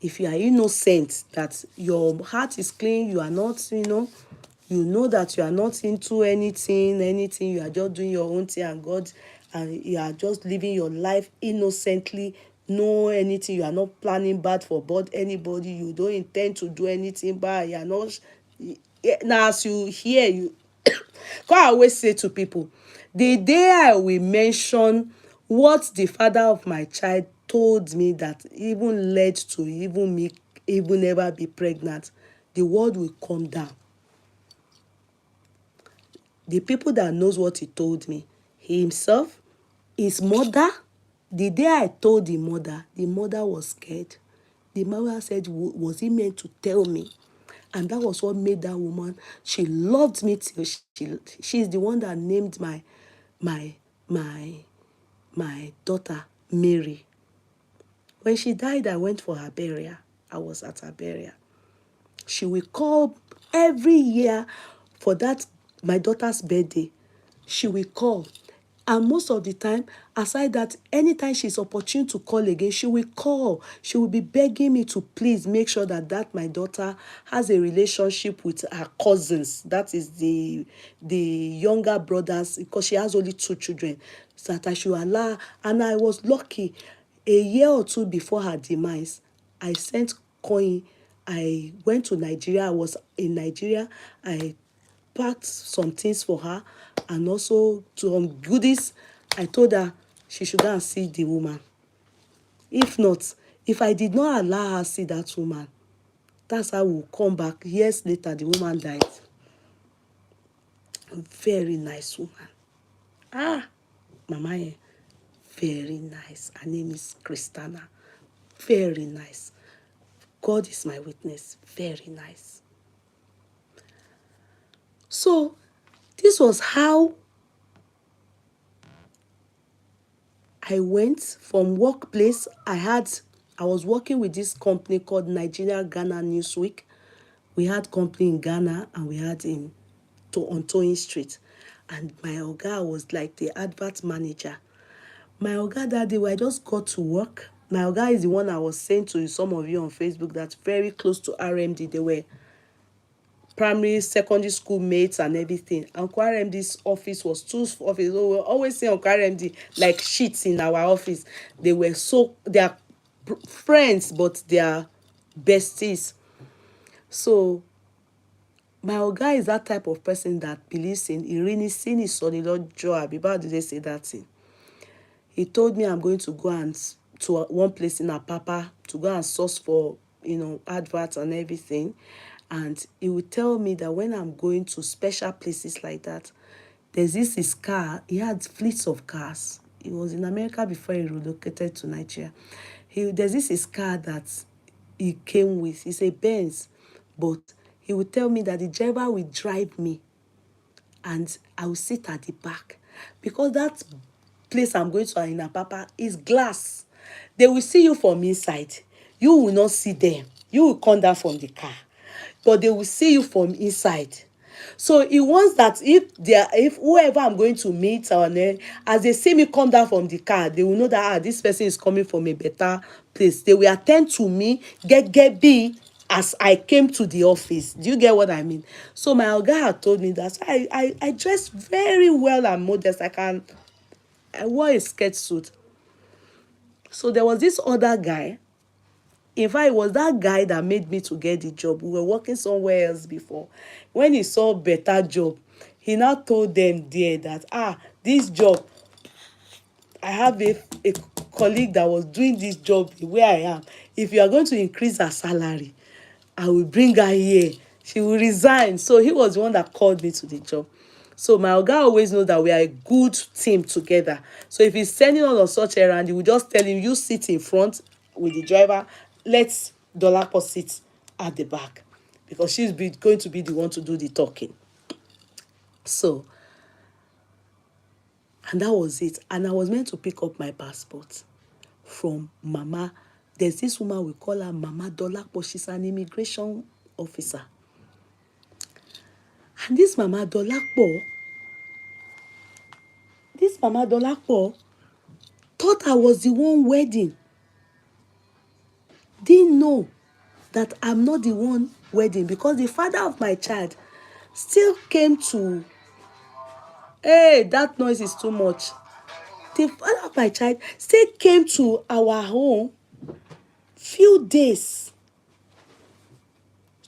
If you are innocent, that your heart is clean, you are not, you know that you are not into anything, you are just doing your own thing, and you are just living your life innocently, no anything, you are not planning bad for anybody, you don't intend to do anything bad, you are not, now as you hear, you, God always say to people, the day I will mention what the father of my child told me that even led to even me even ever be pregnant, the world will come down. The people that knows what he told me, he himself, his mother, the day I told the mother was scared. The mother said, was he meant to tell me? And that was what made that woman, she loved me till she's the one that named my daughter Mary. When she died, I went for her burial. I was at her burial. She will call every year for that, my daughter's birthday. She will call. And most of the time, aside that, anytime she's opportune to call again, she will call. She will be begging me to please make sure that my daughter has a relationship with her cousins. That is the younger brothers, because she has only 2 children. So that I should allow. And I was lucky. A year or 2 before her demise, I sent coin. I went to Nigeria. I was in Nigeria. I packed some things for her and also some goodies. I told her she should go and see the woman. If not, if I did not allow her see that woman, that's how we'll come back. Years later, the woman died. Very nice woman. Mama, very nice. Her name is Christina. Very nice. God is my witness. Very nice. So, this was how I went from workplace. I was working with this company called Nigeria Ghana Newsweek. We had company in Ghana and we had on Towing Street. And my oga was like the advert manager. My oga that day, I just got to work. My oga is the one I was saying to some of you on Facebook that's very close to RMD. They were primary, secondary school mates and everything. Uncle RMD's office was 2 offices. So we always say Uncle RMD like shits in our office. They are friends, but they are besties. So my oga is that type of person that believes in Irini Sini Solido Joab. How did they say that thing? He told me I'm going to go to one place in Apapa to go and source for, adverts and everything. And he would tell me that when I'm going to special places like that, there's his car. He had fleets of cars. He was in America before he relocated to Nigeria. There's his car that he came with. It's a Benz. But he would tell me that the driver will drive me and I will sit at the back. Because that place I'm going to in Apapa is glass. They will see you from inside. You will not see them. You will come down from the car. But they will see you from inside. So he wants that if whoever I'm going to meet as they see me come down from the car, they will know that this person is coming from a better place. They will attend to me, get be as I came to the office. Do you get what I mean? So my oga had told me that I dressed very well and modest. I wore a skirt suit. So there was this other guy. In fact, it was that guy that made me to get the job. We were working somewhere else before. When he saw better job, he now told them there that, this job, I have colleague that was doing this job the way I am, if you are going to increase her salary, I will bring her here. She will resign. So he was the one that called me to the job. So my oga always know that we are a good team together. So if he's sending on such errand, he will just tell him, you sit in front with the driver, let's Dolapo sit at the back, because going to be the one to do the talking. So, and that was it. And I was meant to pick up my passport from Mama. There's this woman, we call her Mama Dolapo. She's an immigration officer. And this Mama Dolapo thought I was the one wedding. Didn't know that I'm not the one wedding, because the father of my child still came to, hey, that noise is too much. The father of my child still came to our home few days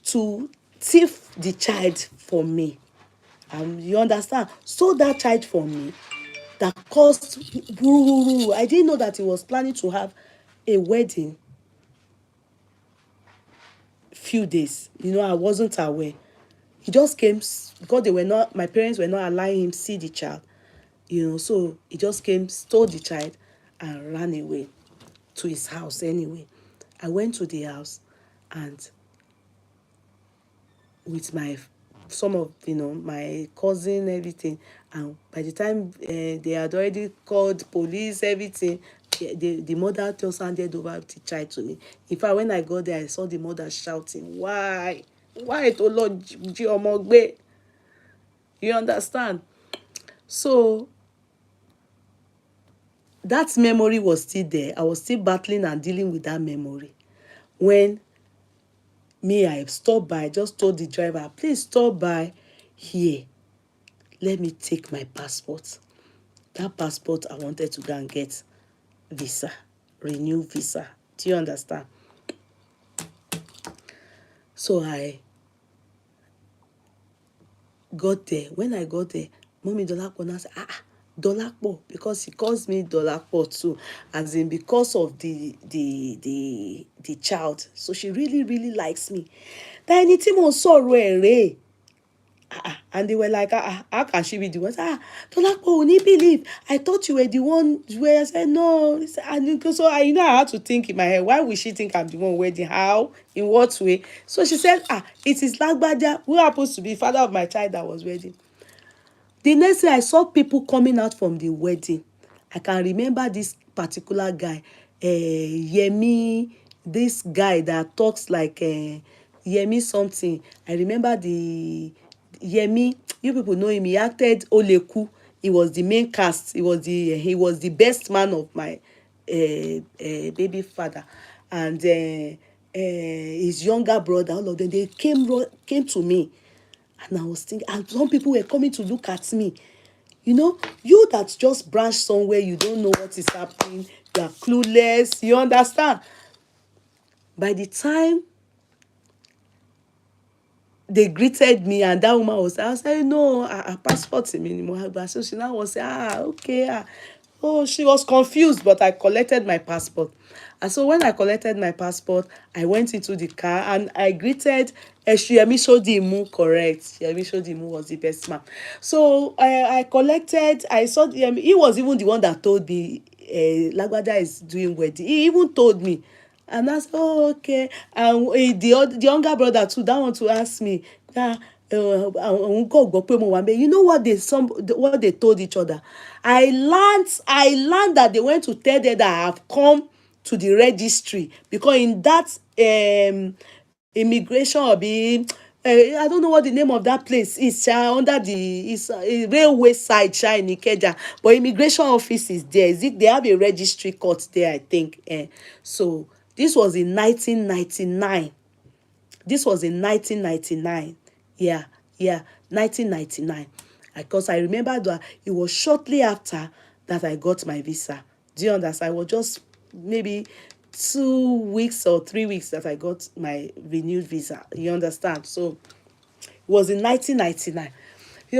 to thief the child for me. You understand? Stole that child for me. That caused I didn't know that he was planning to have a wedding few days. I wasn't aware. He just came because my parents were not allowing him see the child. So he just came, stole the child, and ran away to his house anyway. I went to the house, and with some of my cousin, everything, and by the time they had already called police, everything, the mother just handed over the child to me. In fact, when I got there, I saw the mother shouting, why to Lord Omogbe? You understand? So that memory was still there. I was still battling and dealing with that memory when I stopped by. I just told the driver, please stop by here, let me take my passport. That passport, I wanted to go and get visa, renew visa. Do you understand? So I got there. When I got there, Mommy Dolapo now said, Dolapo, because he calls me Dolapo too, as in because of the child. So she really, really likes me. That anything on sorrow, and they were like, how can she be the one? Dolapo, we need believe. I thought you were the one where I said no. So I had to think in my head, why would she think I'm the one wedding? How? In what way? So she said, it is Lagbaja, who happens to be father of my child, that was wedding. The next day, I saw people coming out from the wedding. I can remember this particular guy, Yemi, this guy that talks like Yemi something. I remember the Yemi, you people know him, he acted Oleku. He was the main cast. He was the best man of my baby father. And his younger brother, all of them, they came to me. And I was thinking, and some people were coming to look at me. You that just branch somewhere, you don't know what is happening, you are clueless, you understand? By the time they greeted me, and that woman was, I said, no, her passport is minimum. So she now was saying, okay. Oh, she was confused, but I collected my passport. And so when I collected my passport, I went into the car and I greeted Yeye Kudi, correct. Yeye Kudi was the best man. So I collected, I saw, he was even the one that told me, Lagwada is doing wedding. He even told me. And I said, oh, okay. And the younger brother too, that one to ask me, you know what they told each other? I learned that they went to tell them that I have come to the registry, because in that immigration or I don't know what the name of that place is, under the railway side in Ikeja, but immigration office is there. They have a registry court there, I think. So this was in 1999. Yeah, 1999. Because I remember that it was shortly after that I got my visa. Do you understand? I was just maybe 2 weeks or 3 weeks that I got my renewed visa. You understand? So it was in 1999.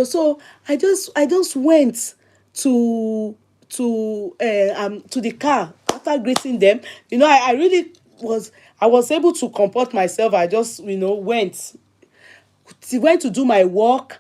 So I just went to the car. after greeting them, I really I was able to comport myself. I just, went to do my work.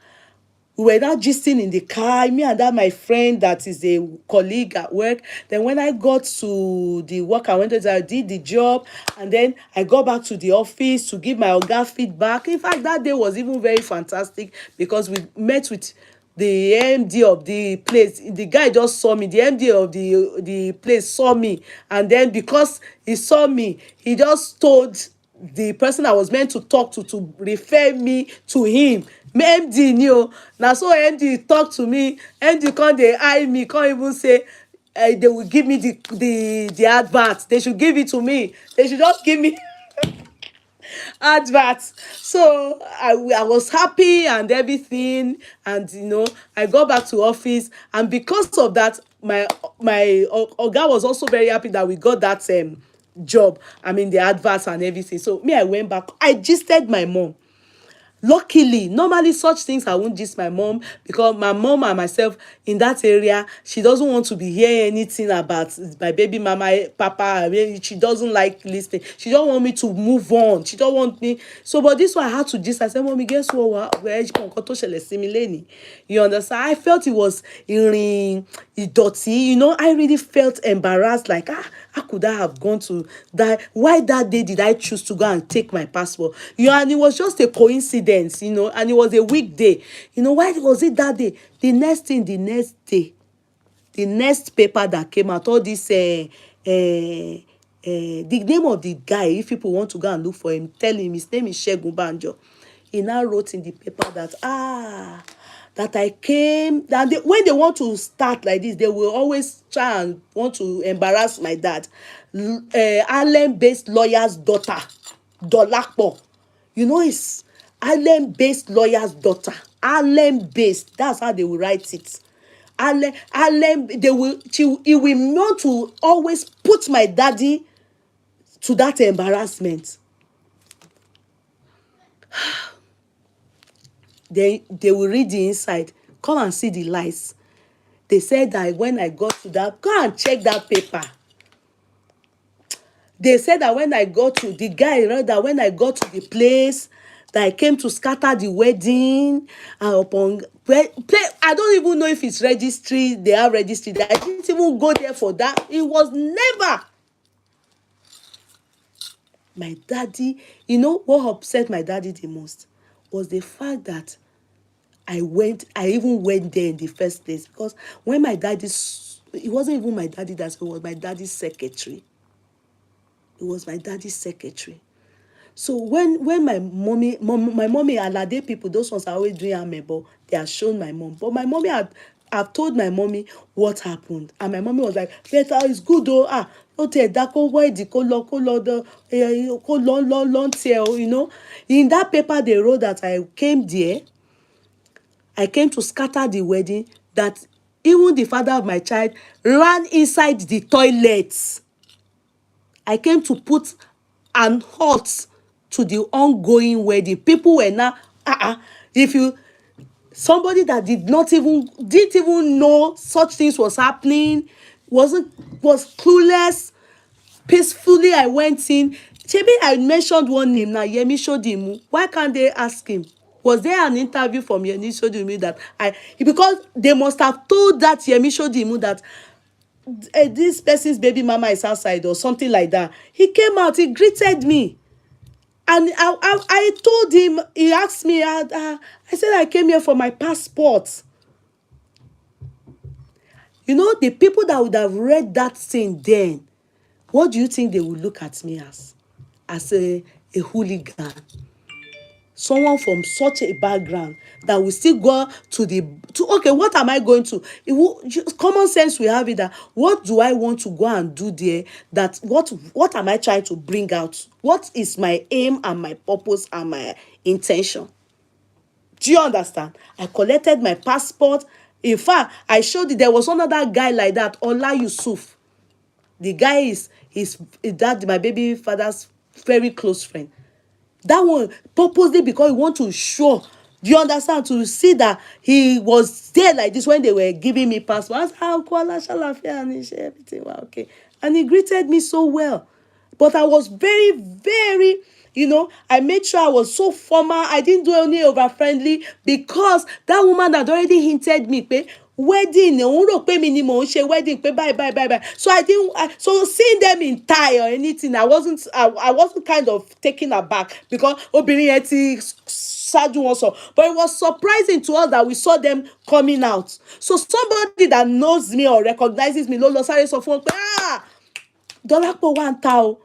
We were now gisting in the car, me and that my friend that is a colleague at work. Then when I got to the work, I did the job, and then I got back to the office to give my oga feedback. In fact, that day was even very fantastic because we met with the MD of the place. The guy just saw me. The MD of the place saw me, and then because he saw me, he just told the person I was meant to talk to refer me to him. MD knew. Now so MD talk to me. MD come dey eye me, come even say they will give me the advert. They should give it to me. They should just give me adverts. So I was happy and everything, and I got back to office, and because of that, my oga was also very happy that we got that job. I mean, the adverts and everything. So me, I went back. I gisted my mom. Luckily, normally such things I won't gist my mom, because my mom and myself in that area, she doesn't want to be hearing anything about my baby mama, papa. I mean, she doesn't like listening. She don't want me to move on. She don't want me. So, but this one I had to gist. I said, Mommy, guess what? You understand? I felt it was dirty. I really felt embarrassed. Like, how could I have gone to that? Why that day did I choose to go and take my passport? And it was just a coincidence, and it was a weekday. Why was it that day? The next day, the next paper that came out, all this, the name of the guy, if people want to go and look for him, tell him his name is Segun Banjo. He now wrote in the paper that I came, that when they want to start like this, they will always try and want to embarrass my dad. Ireland-based lawyer's daughter, Dolapo. It's Ireland-based lawyer's daughter. Ireland-based, that's how they will write it. Ireland, he will want to always put my daddy to that embarrassment. They will read the inside. Come and see the lies. They said that when I got to that, go and check that paper. They said that when I got to the guy, that when I got to the place, that I came to scatter the wedding. I don't even know if it's registry. They are registry. I didn't even go there for that. It was never. My daddy, what upset my daddy the most was the fact that I even went there in the first place, because when my daddy, it wasn't even my daddy it was my daddy's secretary. It was my daddy's secretary. So when my mommy Alade people, those ones are always doing amebo, they have shown my mom. But my mommy I've told my mommy what happened, and my mommy was like, "Better, it's good though. In that paper they wrote that I came there. I came to scatter the wedding, that even the father of my child ran inside the toilets. I came to put an halt to the ongoing wedding. People were now, somebody that didn't even know such things was happening, was clueless. Peacefully, I went in. Maybe I mentioned one name now, Yemi Shodimu. Why can't they ask him? Was there an interview from Yemi Shodimu that because they must have told that Yemi Shodimu that this person's baby mama is outside or something like that. He came out, he greeted me. And I told him, he asked me, I said I came here for my passport. The people that would have read that thing then, what do you think they would look at me as? As a hooligan. Someone from such a background that will still go okay, what am I going to? Common sense we have it that, what do I want to go and do there? That what am I trying to bring out? What is my aim and my purpose and my intention? Do you understand? I collected my passport. In fact, I showed it. There was another guy like that, Ola Yusuf. The guy is that my baby father's very close friend. That one purposely, because he want to show Do you understand? To see that he was there like this when they were giving me passport. I said, everything was okay. And he greeted me so well. But I was very, very, I made sure I was so formal. I didn't do any over friendly because that woman had already hinted me, wedding, wedding, bye. So so seeing them in tie or anything, I wasn't kind of taken aback because obìnrin yẹn ti ṣáájú wọn sọ. But it was surprising to us that we saw them coming out. So somebody that knows me or recognizes me ló lọ sáré sọ fún wọn pé Dolapo wà ń ta o.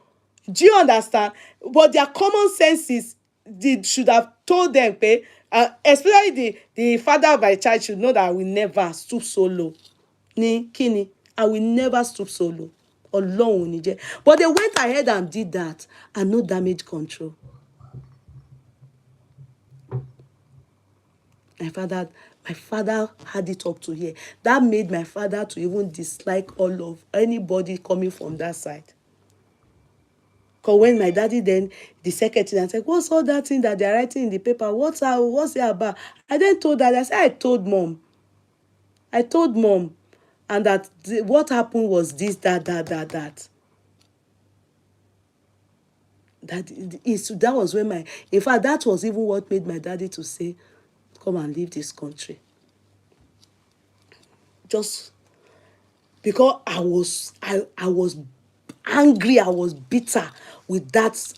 Do you understand? But their common senses should have told them, especially the father of my child should know that I will never stoop so low. Ni kini, I will never stoop so low. Ọlọ́run ò ní jẹ́. But they went ahead and did that, and no damage control. My father had it up to here. That made my father to even dislike all of anybody coming from that side. Because when my daddy then, the secretary, and said, what's all that thing that they're writing in the paper? What's it about? I then told that, I said, I told mom. And that what happened was this, that. That was when in fact, that was even what made my daddy to say, come and leave this country. Just because I was angry, I was bitter with that.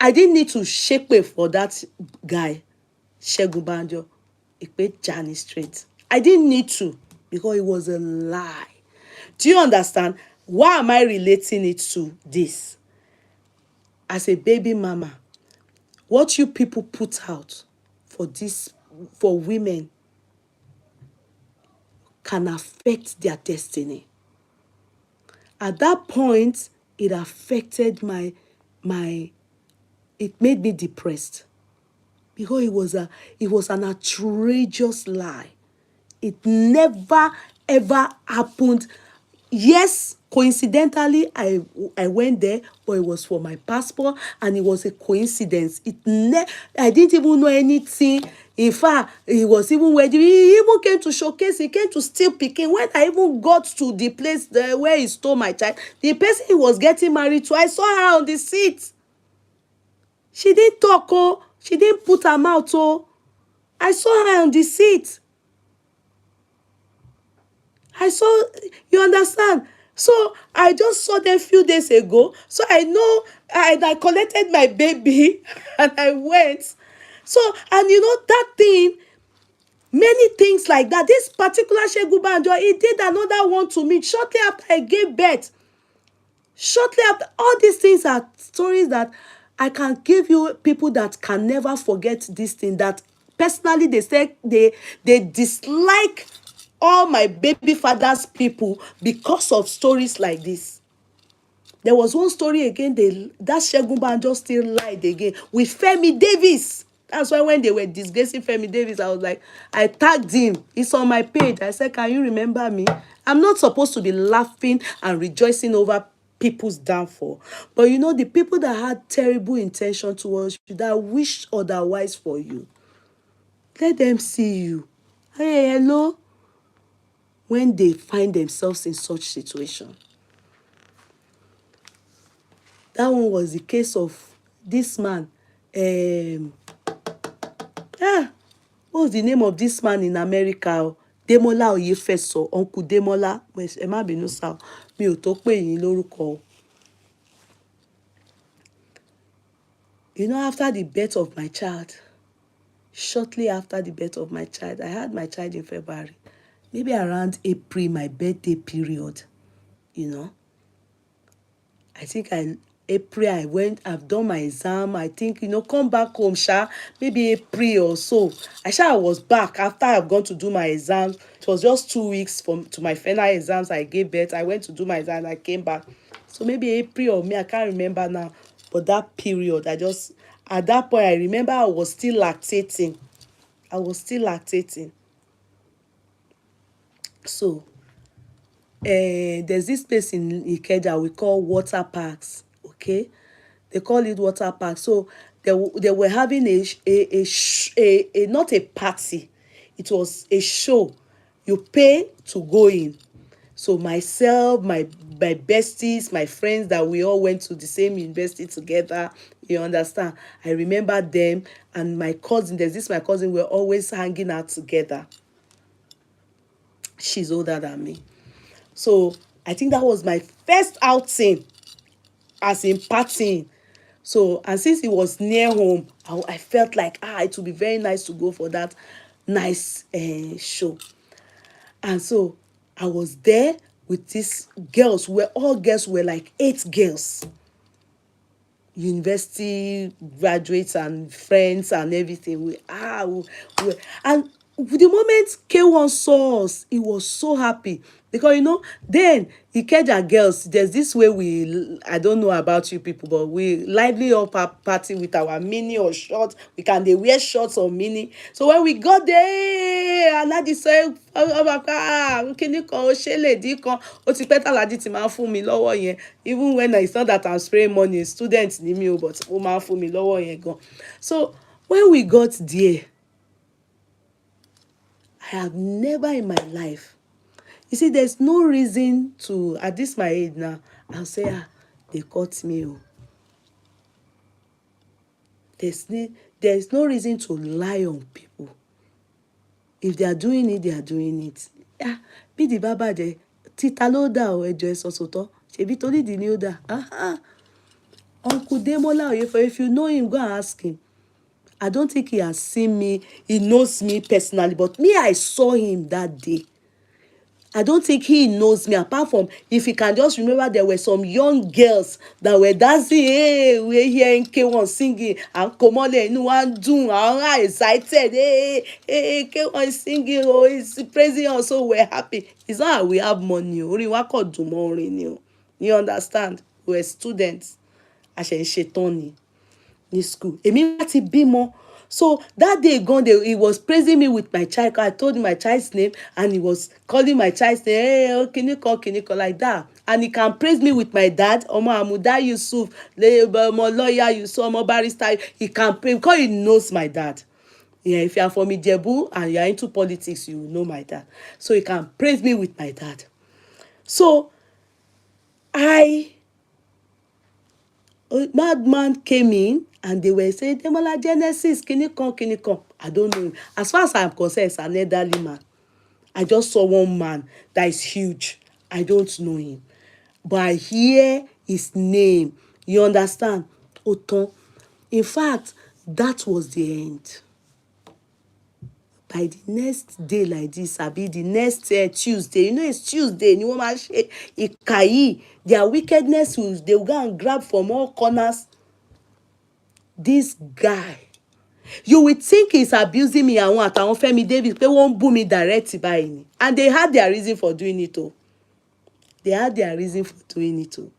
I didn't need to shake way for that guy, Segun Banjo. Ipe Jani straight. I didn't need to because it was a lie. Do you understand? Why am I relating it to this? As a baby mama, what you people put out for women can affect their destiny. At that point, it affected it made me depressed because it was an outrageous lie. It never ever happened. Yes, coincidentally, I went there, but it was for my passport, and it was a coincidence. I didn't even know anything. In fact, it was even where he even came to showcase. He came to steal picking. When I even got to the place where he stole my child, the person he was getting married to, I saw her on the seat. She didn't talk, oh. She didn't put her mouth, oh. I saw her on the seat. You understand? So I just saw them a few days ago. So I know, I collected my baby and I went. So, and that thing, many things like that. This particular Segun Banjo, he did another one to me shortly after I gave birth. Shortly after, all these things are stories that I can give you, people that can never forget this thing, that personally they say they dislike all my baby father's people because of stories like this. There was one story again, that Segun Banjo still lied again with Femi Davis. That's why when they were disgracing Femi Davis, I was like, I tagged him. It's on my page. I said, can you remember me? I'm not supposed to be laughing and rejoicing over people's downfall. But the people that had terrible intention towards you, that wished otherwise for you, let them see you. Hey, hello? When they find themselves in such situation. That one was the case of this man. What was the name of this man in America? Demola Oyefeso, Uncle Demola. Ẹ má bínú sá, mi ò tó pè yín lórúkọ. After the birth of my child, shortly after the birth of my child, I had my child in February. Maybe around April, my birthday period, I think April, I've done my exam. I think, come back home, maybe April or so. I was back after I've gone to do my exams. It was just 2 weeks to my final exams. I gave birth. I went to do my exam. I came back. So maybe April or May, I can't remember now. But that period, at that point, I remember I was still lactating. So, there's this place in Ikeja we call water parks. Okay, they call it water park. So they were having a not a party, it was a show. You pay to go in. So myself, my besties, my friends that we all went to the same university together, you understand? I remember them, and my cousin, there's this my cousin, we're always hanging out together. She's older than me. So I think that was my first outing as in partying. So, and since it was near home, I felt like, it would be very nice to go for that nice show. And so I was there with these girls. We're all girls, were like 8 girls. University graduates and friends and everything. And the moment K1 saw us, he was so happy. Because then Ikeja girls, there's this way I don't know about you people, but we lively up our party with our mini or short. They wear shorts or mini. So when we got there, Alhaji said, kíní kan ó ṣe lèdí kan ó ti pẹ́ tàlàjì ti máa ń fún mi lọ́wọ́ yẹn, even when it's not that I'm spraying money, student ni mi o, but ó máa ń fún mi lọ́wọ́ yẹn gan. So when we got there, I have never in my life, you see, there's no reason to, at this my age now, I'll say, they caught me. There's no reason to lie on people. If they are doing it, they are doing it. Bí di bá bàjẹ́, títa ló dà o, ẹjọ́ ẹ sọ sòótọ́. Ṣebí torí ìdí ni ó dà. Uncle Demola Oyefe, if you know him, go and ask him. I don't think he has seen me. He knows me personally, but me, I saw him that day. I don't think he knows me, apart from if he can just remember there were some young girls that were dancing. Hey, we're hearing K1 singing, and Komole, no one doing, I'm excited. Hey, K1 is singing, he's praising us, so we're happy. It's not how we have money. You understand? We're students. I ṣe ń ṣetán ni ní school. Èmi láti bímọ. So that day gone, he was praising me with my child. I told him my child's name, and he was calling my child's name. Hey, Kiniko, like that. And he can praise me with my dad. Omo Amuda Yusuf, Omo lawyer Yusuf, Omo barrister. He can praise because he knows my dad. Yeah, if you are from Ijebu and you are into politics, you will know my dad. So he can praise me with my dad. So madman came in, and they were saying, Demola Genesis, Kiniko. I don't know him. As far as I'm concerned, it's an elderly man. I just saw one man that is huge. I don't know him. But I hear his name. You understand? Oton. In fact, that was the end. By the next day like this, abi the next Tuesday, it's Tuesday, ni wọ́n máa ṣe ìkà yìí, their wickedness, they will go and grab from all corners. This guy, you would think he's abusing me, àwọn àtàwọn Fẹ́mi David, pé wọ́n ń bú mi direct báyìí ni, and they had their reason for doing it o. They had their reason for doing it o.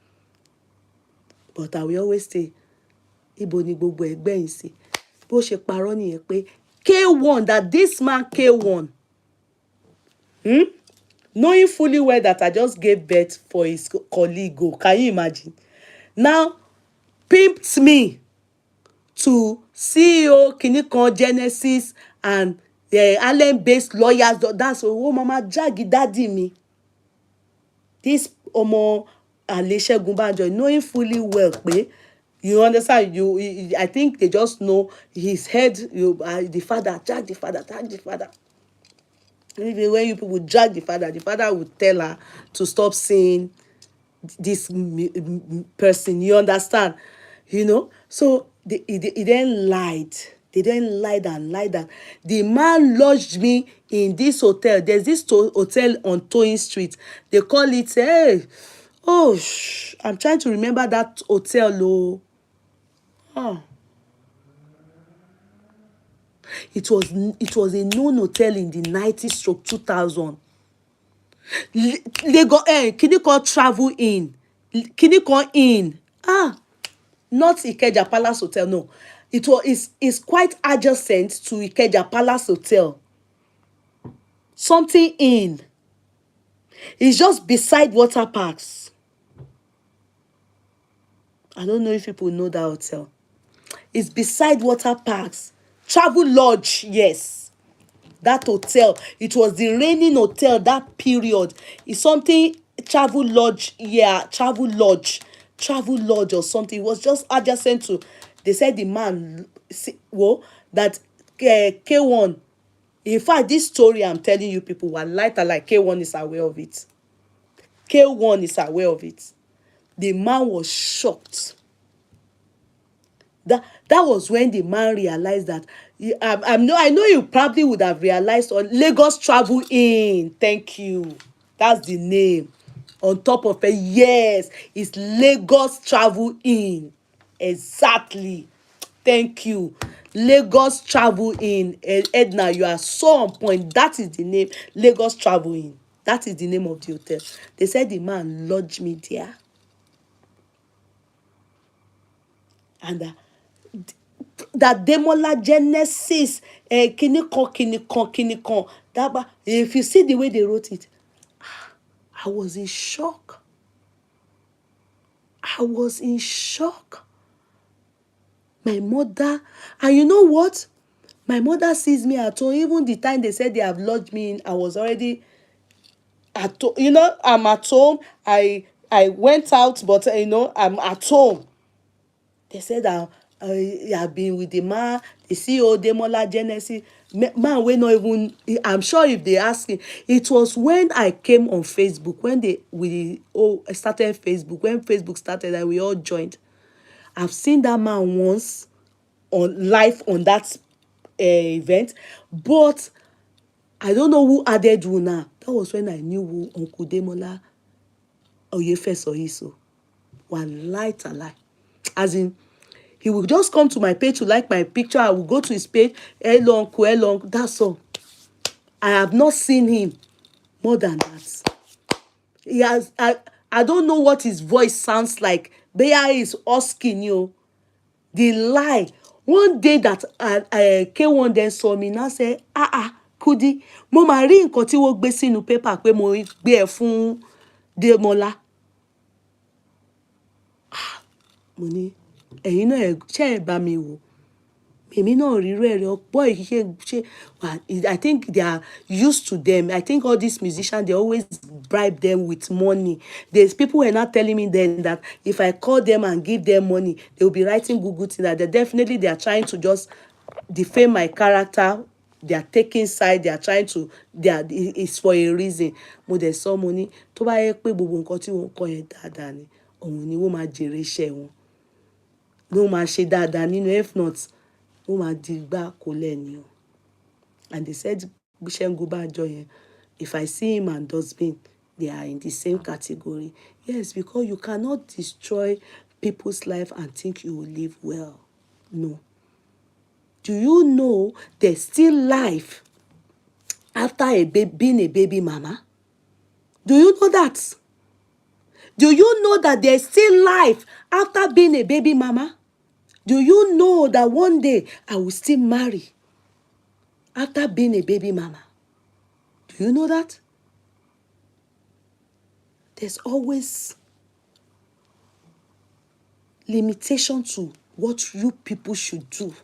But I will always say, ibo ni gbogbo ẹgbẹ́ yìí sí? Bó ṣe parọ́ nìyẹn pé K1, that this man K1, knowing fully well that I just gave birth for his colleague, can you imagine? Now, pimped me to CEO Kinikon Genesis and the Allen-based lawyers. That's mama jaggy daddy me. This Omo Alesegun Banjo, knowing fully well, you understand? I think they just know his head. The father, drag the father. Even when you people drag the father would tell her to stop saying this person. You understand? So he then lied. They then lied. The man lodged me in this hotel. There's this hotel on Toyin Street. They call it, I'm trying to remember that hotel. It was a known hotel in the 90s, 2000. They go, Kiniko Travel Inn. Kiniko Inn. Not Ikeja Palace Hotel, no. It's quite adjacent to Ikeja Palace Hotel. Something Inn. It's just beside water parks. I don't know if people know that hotel. It's beside water parks. Travel lodge, yes. That hotel, it was the reigning hotel that period. It's something travel lodge, yeah, travel lodge or something. It was just adjacent to. They said the man, well, that K1. In fact, this story I'm telling you, people were lighter, like K1 is aware of it. K1 is aware of it. The man was shocked. That was when the man realized that I know you probably would have realized on Lagos Travel In. Thank you. That's the name. On top of it, yes, it's Lagos Travel In. Exactly. Thank you. Lagos Travel In. Edna, you are so on point. That is the name. Lagos Travel In. That is the name of the hotel. They said the man lodged me there. And that Demola Genesis, kini kan. That, if you see the way they wrote it, I was in shock. I was in shock. My mother, and you know what? My mother sees me at home. Even the time they said they have lodged me in, I was already at home. You know, I'm at home. I went out, but I'm at home. They said that I have been with the man, the CEO, Demola Genesis. Man, we not even. I'm sure if they ask him, it was when I came on Facebook, when we all started Facebook, when Facebook started, and we all joined. I've seen that man once on live on that event, but I don't know who added who now. That was when I knew who Uncle Demola Oyefesoyiso. One light a lie. As in, he will just come to my page to like my picture. I will go to his page. Hello, uncle, hello. That's all. I have not seen him more than that. He has. I don't know what his voice sounds like. Beya is asking you. The lie. One day that K1 then saw me now say, Kudi, mo máa rí nǹkan tí wọ́n gbé sínú paper pé mo gbé ẹ fún Demola. Mo ní ẹ̀yin náà ṣe ẹ bá mi wò. Èmi náà rírú ẹ̀rẹ̀ ọ̀pọ̀ ṣe I think they are used to them. I think all these musicians, they always bribe them with money. There's people who are not telling me then that if I call them and give them money, they will be writing good things. That they are trying to just defame my character. They are taking side. They are trying to. It's for a reason. Mo dẹ̀ sọ mo ní tó bá yẹ pé gbogbo nǹkan tí wọ́n kọ́ yẹn dáadáa ni òun ni wọ́n máa jèrè iṣẹ́ wọn. Ló máa ṣe dáadáa nínú, if not. And they said if I see him and Dustbin, they are in the same category. Yes, because you cannot destroy people's life and think you will live well. No. Do you know there's still life after being a baby mama? Do you know that? Do you know that there's still life after being a baby mama? Do you know that one day I will still marry after being a baby mama? Do you know that? There's always limitation to what you people should do.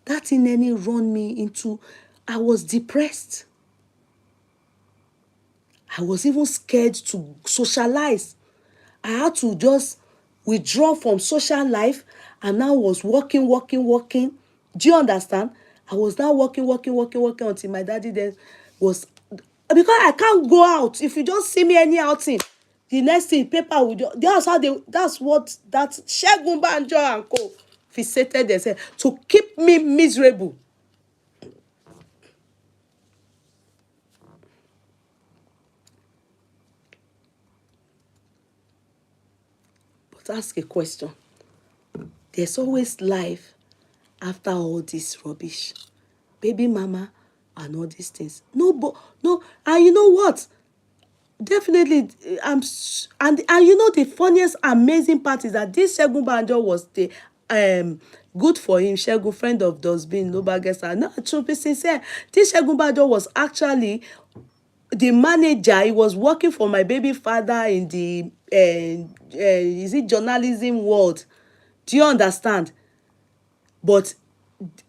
That in any run me into, I was depressed. I was even scared to socialize. I had to just withdraw from social life, and now was working. Do you understand? I was now working until my daddy then was, because I can't go out. If you just see me any outing, the next thing paper will just, that's what that Segun Banjo and co fixated themselves to keep me miserable. But ask a question. There's always life after all this rubbish. Baby mama and all these things. No, and you know what? Definitely, and you know the funniest, amazing part is that this Segun Banjo was the good for him. Segun, friend of Dustbin, Loba Gesa. No, to be sincere, this Segun Banjo was actually the manager. He was working for my baby father in the is it journalism world. Do you understand? but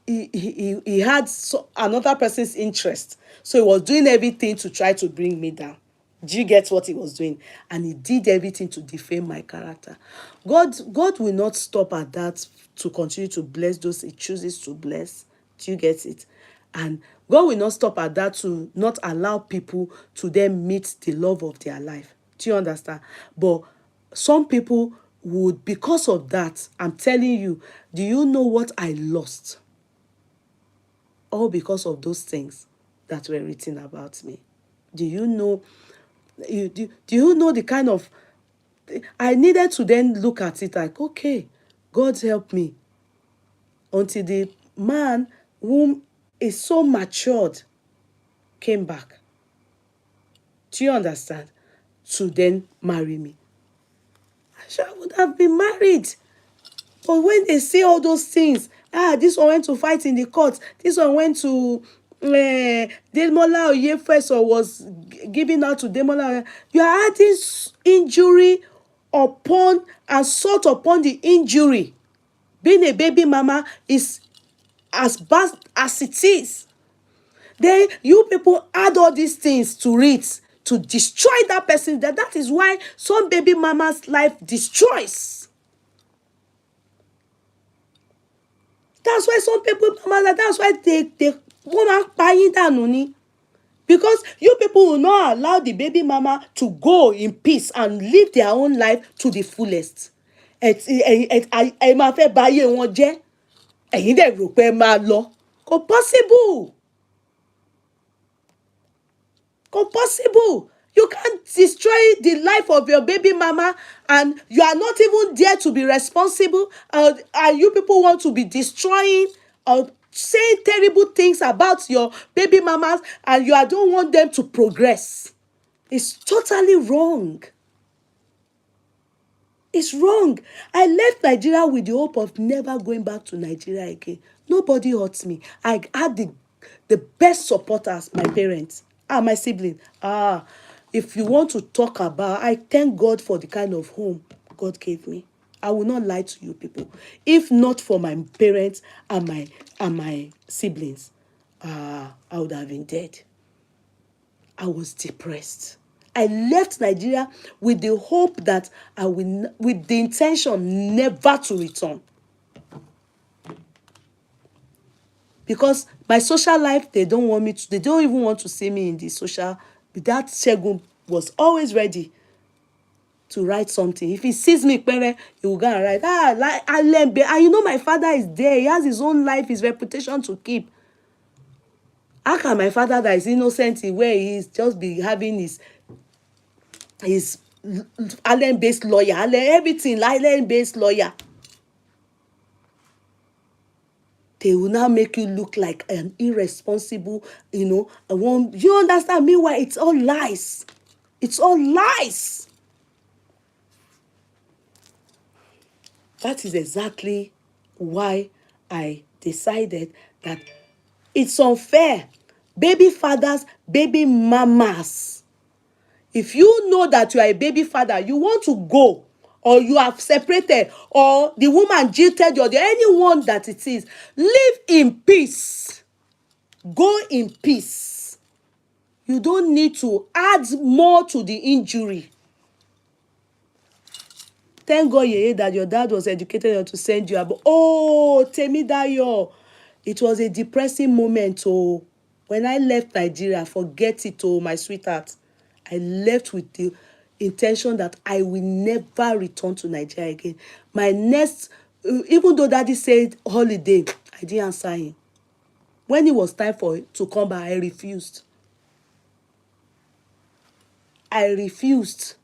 he had another person's interest, so he was doing everything to try to bring me down. Do you get what he was doing? And he did everything to defame my character. God will not stop at that to continue to bless those he chooses to bless. Do you get it? And God will not stop at that to not allow people to then meet the love of their life. Do you understand? But some people would, because of that, I'm telling you, do you know what I lost? All because of those things that were written about me. Do you know? Do you know the kind of... I needed to then look at it like, okay, God help me. Until the man whom is so matured came back. Do you understand? To then marry me. I would have been married. But when they say all those things, this one went to fight in the court, this one went to Demola Oyefeso was giving out to Demola. You are adding injury upon and sort upon the injury. Being a baby mama is as bad as it is. Then you people add all these things to it to destroy that person. That is why some baby mama's life destroys. That's why some people, that's why they want to buy down. Because you people will not allow the baby mama to go in peace and live their own life to the fullest. Ẹ máa fẹ́ bà ayé wọn jẹ́. Ẹ̀yin dẹ̀ rò pé ẹ máa lọ. Kò possible. Kò possible. You can't destroy the life of your baby mama and you are not even there to be responsible. And you people want to be destroying or saying terrible things about your baby mamas and you don't want them to progress. It's totally wrong. It's wrong. I left Nigeria with the hope of never going back to Nigeria again. Nobody hurts me. I had the best supporters, my parents, my siblings. If you want to talk about, I thank God for the kind of home God gave me. I will not lie to you people. If not for my parents and my siblings, I would have been dead. I was depressed. I left Nigeria with the hope that I will, with the intention never to return. Because my social life, they don't even want to see me in the social. That Segun was always ready to write something. If he sees me, he will go and write, like Alembe. And you know my father is there. He has his own life, his reputation to keep. How can my father that is innocent where he is just be having his Allen-based lawyer, everything, Allen-based lawyer? They will now make you look like an irresponsible, you understand? Meanwhile, it's all lies. It's all lies. That is exactly why I decided that it's unfair. Baby fathers, baby mamas. If you know that you are a baby father, you want to go, or you have separated, or the woman jilted you, or anyone that it is, live in peace. Go in peace. You don't need to add more to the injury. Thank God, Yeye, that your dad was educated to send you. Temidayo, it was a depressing moment. When I left Nigeria, forget it, my sweetheart. I left with the intention that I will never return to Nigeria again. My next, even though daddy said holiday, I didn't answer him. When it was time to come back, I refused. I refused.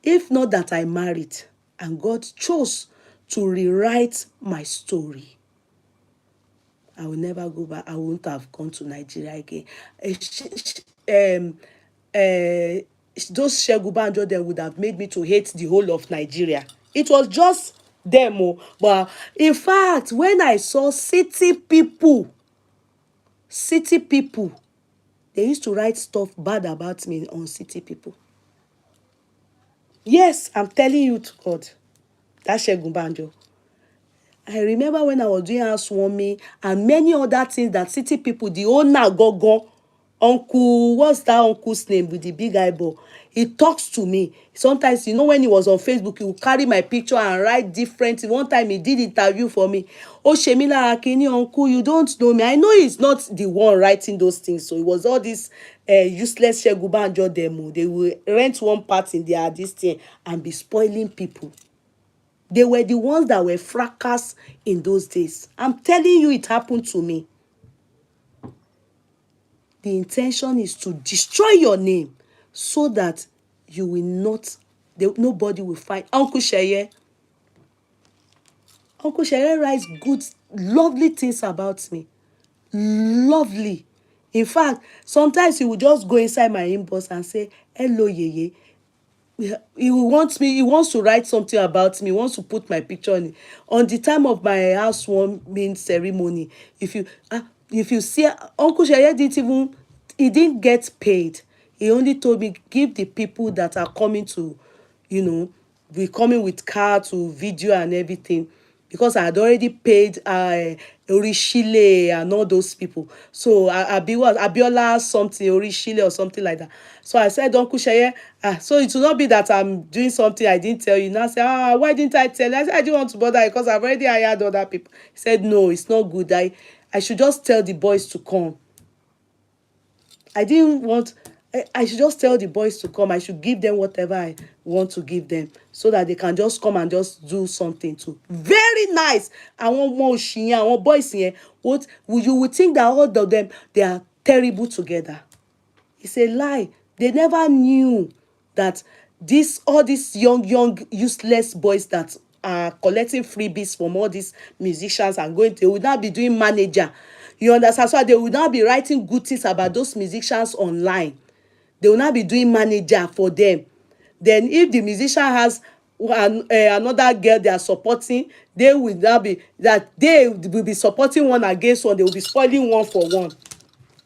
If not that I married and God chose to rewrite my story, I will never go back. I won't have gone to Nigeria again. Those Shegubanjo there would have made me to hate the whole of Nigeria. It was just them. But in fact, when I saw city people They used to write stuff bad about me on City People. Yes, I'm telling you to God. That's Segun Banjo. I remember when I was doing housewarming and many other things that City People, the owner Gogo, uncle, what's that uncle's name with the big eyeball? He talks to me. Sometimes, when he was on Facebook, he would carry my picture and write different. One time he did interview for me. Oh, Shemila Akini, uncle, you don't know me. I know he's not the one writing those things. So it was all this useless Shegubanjo demo. They will rent one part in their this thing and be spoiling people. They were the ones that were fracas in those days. I'm telling you, it happened to me. The intention is to destroy your name so that you will not, nobody will find. Uncle Sheye writes good, lovely things about me. Lovely. In fact, sometimes he will just go inside my inbox and say, hello, Yeye. He wants to write something about me. He wants to put my picture on it. On the time of my housewarming ceremony, if you see, Uncle Sheye didn't get paid. He only told me, give the people that are coming to, be coming with car to video and everything, because I had already paid Orishile and all those people. So Abiola something, Orishile or something like that. So I said, Uncle Sheye, so it will not be that I'm doing something I didn't tell you. Now say, why didn't I tell you? I said, I didn't want to bother you because I've already hired other people. He said, no, it's not good. I should just tell the boys to come. I should just tell the boys to come. I should give them whatever I want to give them so that they can just come and just do something too. Very nice. I want more I want boys here. You would think that all of them, they are terrible together. It's a lie. They never knew that all these young, useless boys that are collecting freebies from all these musicians and they would not be doing manager. You understand? So they would not be writing good things about those musicians online. They will not be doing manager for them. Then if the musician has another girl they are supporting, they will be supporting one against one. They will be spoiling one for one.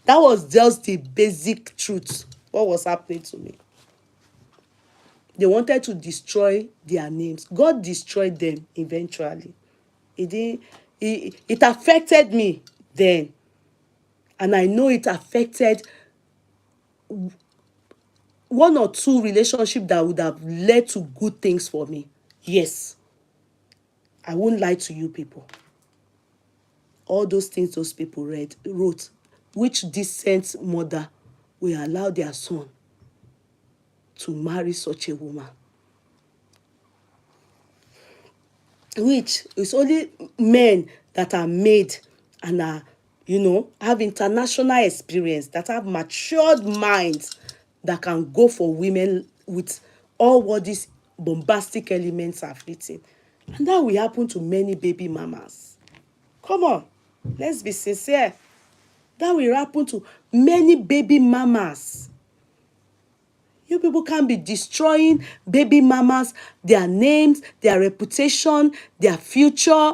That was just the basic truth. What was happening to me? They wanted to destroy their names. God destroyed them eventually. It affected me then. And I know it affected one or two relationships that would have led to good things for me. Yes. I won't lie to you people. All those things those people wrote, which decent mother will allow their son to marry such a woman? Which is only men that are made and are, have international experience, that have matured minds, that can go for women with all what these bombastic elements have written. And that will happen to many baby mamas. Come on, let's be sincere. That will happen to many baby mamas. You people can't be destroying baby mamas, their names, their reputation, their future,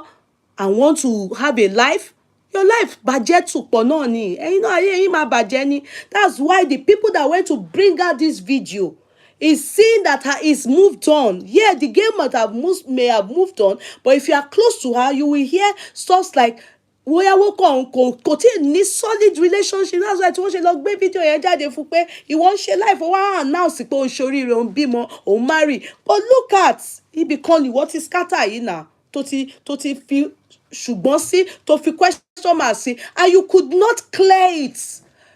and want to have a life. Your life bàjẹ́ tù pọ̀ náà ni. Ayé yín máa bàjẹ́ ni. That's why the people that went to bring out this video is seeing that is moved on. Yeah, the girl may have moved on, but if you are close to her, you will hear stuff like, wọ́yàwó kan kò tí ì ní solid relationship. That's why tí wọ́n ṣe lọ gbé fídíò yẹn jáde fún pé ìwọ ń ṣe life, wọ́n á announce pé òun ṣoríire, òun bímọ, òun marry. But look at ibì kan ìwọ ti scatter yìí náà tó ti fi ṣùgbọ́n sí, tó fi question mark sí, and you could not clear it.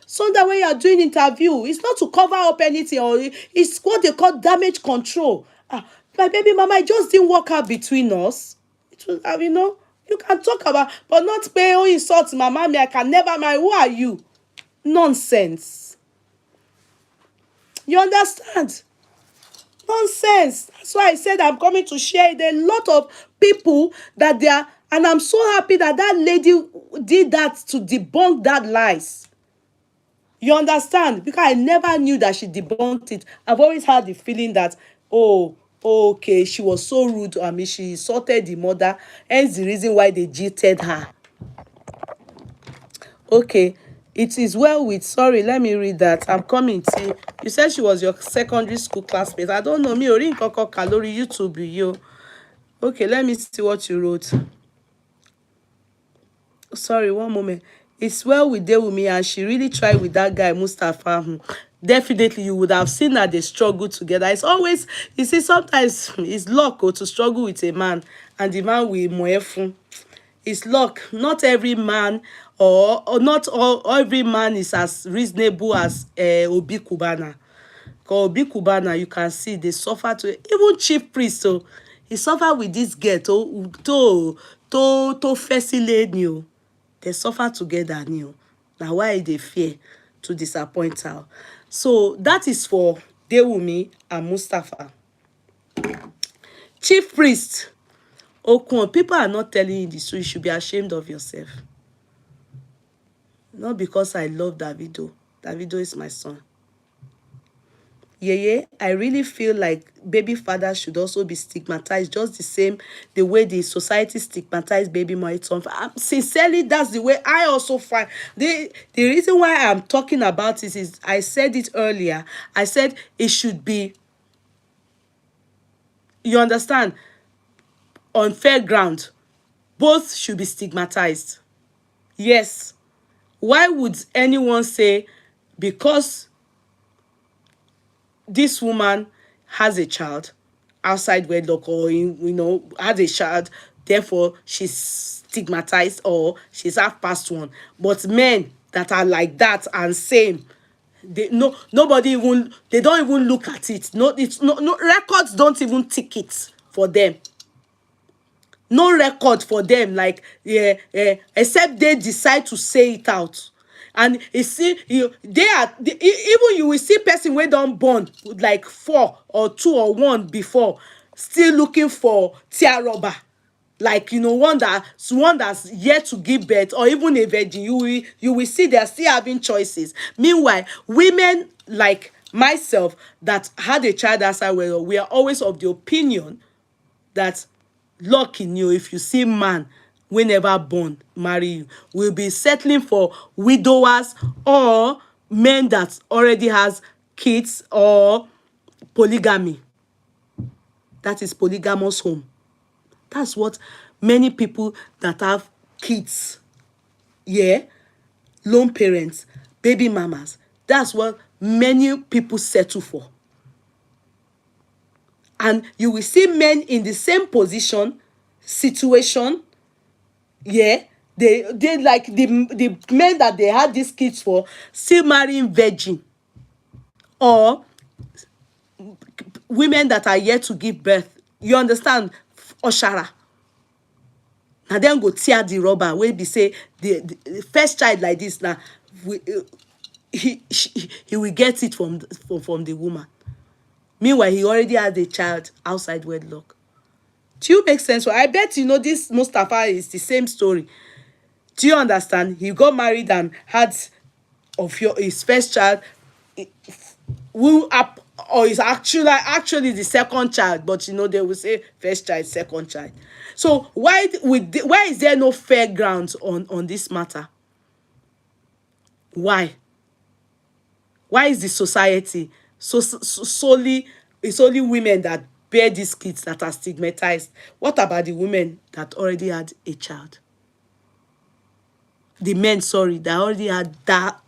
So that when you are doing interview, it's not to cover up anything, or it's what they call damage control. My baby mama, it just didn't work out between us. It was, you can talk about, but not pay or insult my mommy. I can never marry. Who are you? Nonsense. You understand? Nonsense. That's why I said I'm coming to share it. There are a lot of people that they are, and I'm so happy that lady did that to debunk that lies. You understand? Because I never knew that she debunked it. I've always had the feeling that, okay, she was so rude. She insulted the mother. Hence the reason why they jilted her. Okay, It is well with, sorry, let me read that. I'm coming. See, you said she was your secondary school classmate. I don't know. Me, Ori Nkoko Kalori YouTube, yo. Okay, let me see what you wrote. Sorry, one moment. It's well with Dewumi, and she really tried with that guy, Mustapha. Definitely, you would have seen that they struggle together. It's always, you see, sometimes it's luck to struggle with a man, and the man will moefu. It's luck. Not every man, or not all every man is as reasonable as Obi Cubana. Because Obi Cubana, you can see they suffer to, even chief priest, so he suffer with this girl to facilitate you. They suffer together new. Now why they fear to disappoint her? So that is for Dewumi and Mustapha. Chief priest Okun, people are not telling you this, so you should be ashamed of yourself. Not because I love Davido. Davido is my son. Yeye, I really feel like baby fathers should also be stigmatized just the same the way the society stigmatized baby mothers. Sincerely, that's the way I also find. The reason why I'm talking about this is I said it earlier. I said it should be, you understand, on fair ground. Both should be stigmatized. Yes. Why would anyone say because this woman has a child outside wedlock, or has a child, therefore she's stigmatized or she's half past one? But men that are like that and same, nobody even, they don't even look at it. No, records don't even tick it for them. No record for them, like, except they decide to say it out. And you see, even you will see person wey don born like 4 or 2 or 1 before, still looking for tear rubber, like, one that's yet to give birth, or even a virgin. You will see they're still having choices. Meanwhile, women like myself that had a child outside, well, we are always of the opinion that luck in you if you see man wey never born marry you. Will be settling for widowers or men that already has kids, or polygamy. That is polygamous home. That's what many people that have kids, lone parents, baby mamas, that's what many people settle for. And you will see men in the same position, situation, they like the men that they had these kids for, still marrying virgin, or women that are yet to give birth. You understand? Oshara. Now then go tear the rubber, wey be say the first child like this now, he will get it from the woman. Meanwhile, he already had a child outside wedlock. Do you make sense? So I bet this Mustapha is the same story. Do you understand? He got married and had his first child, or is actually the second child, but they will say first child, second child. So why is there no fair grounds on this matter? Why is the society solely, it's only women that bear these kids that are stigmatized? What about the women that already had a child? The men, sorry, that already had that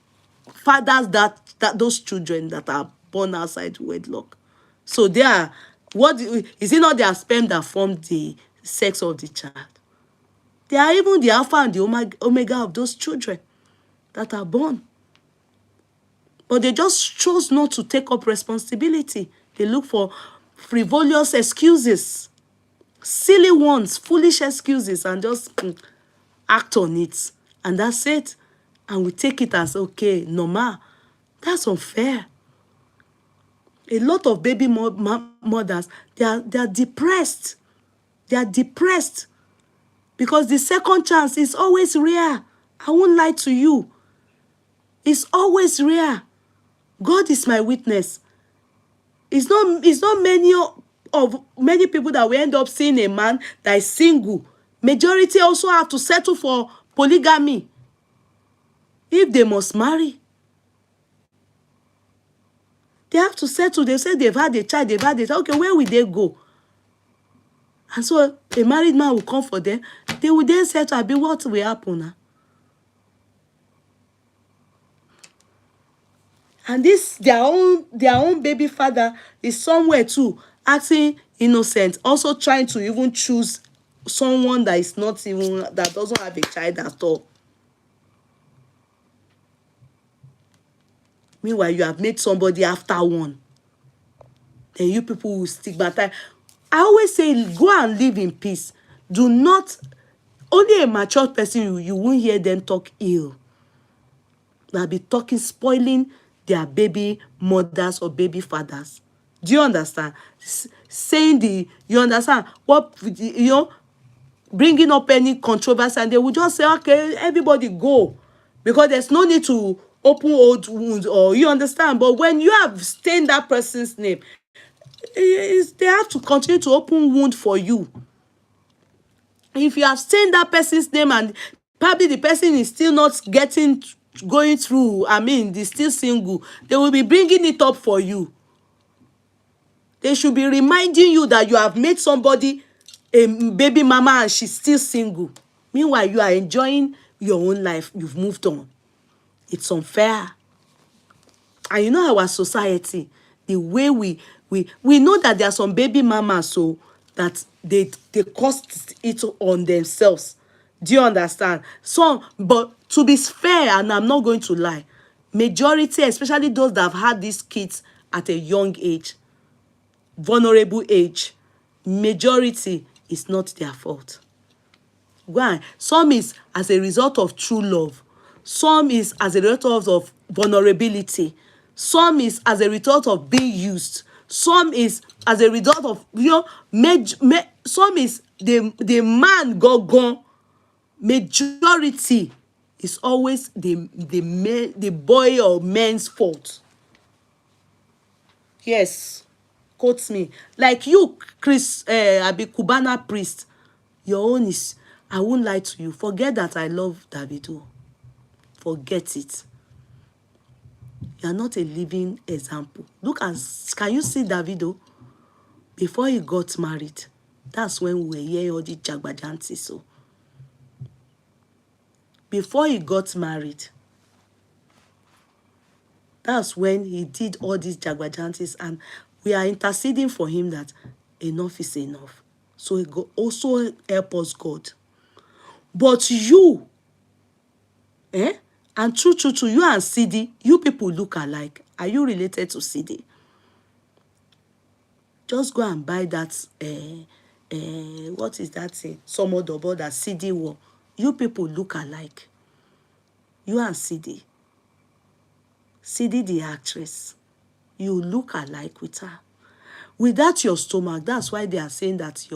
fathers that those children that are born outside wedlock. So they are, what is it, not their sperm that formed the sex of the child? They are even the alpha and the omega of those children that are born. But they just chose not to take up responsibility. They look for frivolous excuses, silly ones, foolish excuses, and just act on it. And that's it. And we take it as, okay, normal. That's unfair. A lot of baby mothers, they are depressed. They are depressed because the second chance is always rare. I won't lie to you. It's always rare. God is my witness. It's not many people that we end up seeing a man that is single. Majority also have to settle for polygamy. If they must marry, they have to settle. They say they've had a child, okay, where will they go? And so a married man will come for them. They will then settle. Abi, what will happen now? And this their own baby father is somewhere too, acting innocent, also trying to even choose someone that is not even, that doesn't have a child at all. Meanwhile, you have made somebody after one. Then you people will stigmatize. I always say, go and live in peace. Do not, only a mature person, you won't hear them talk ill. They'll be talking, spoiling their baby mothers or baby fathers. Do you understand? Saying you understand what, bringing up any controversy, and they will just say, okay, everybody go, because there's no need to open old wounds, or you understand. But when you have stained that person's name, they have to continue to open wound for you. If you have stained that person's name and probably the person is still not going through, they're still single, they will be bringing it up for you. They should be reminding you that you have made somebody a baby mama and she's still single. Meanwhile, you are enjoying your own life. You've moved on. It's unfair. And you know our society, the way we know that there are some baby mamas so that they cost it on themselves. Do you understand? So, but to be fair, and I'm not going to lie, majority, especially those that have had these kids at a young age, vulnerable age, majority is not their fault. Why? Some is as a result of true love. Some is as a result of vulnerability. Some is as a result of being used. Some is as a result of, some is the man got gone. Majority is always the boy or man's fault. Yes, quote me. Like you, Chris, Cubana priest, your own is, I won't lie to you. Forget that I love Davido. Forget it. You are not a living example. Look at, can you see Davido? Before he got married, that's when we were hearing all the jagbajanti. So, before he got married, that's when he did all these jagbajantis, and we are interceding for him that enough is enough. So he also help us, God. But you, and true, you and CD, you people look alike. Are you related to CD? Just go and buy that, what is that thing? Some other about that CD wore. You people look alike. You and CD. CD, the actress. You look alike with her. Without your stomach, that's why they are saying that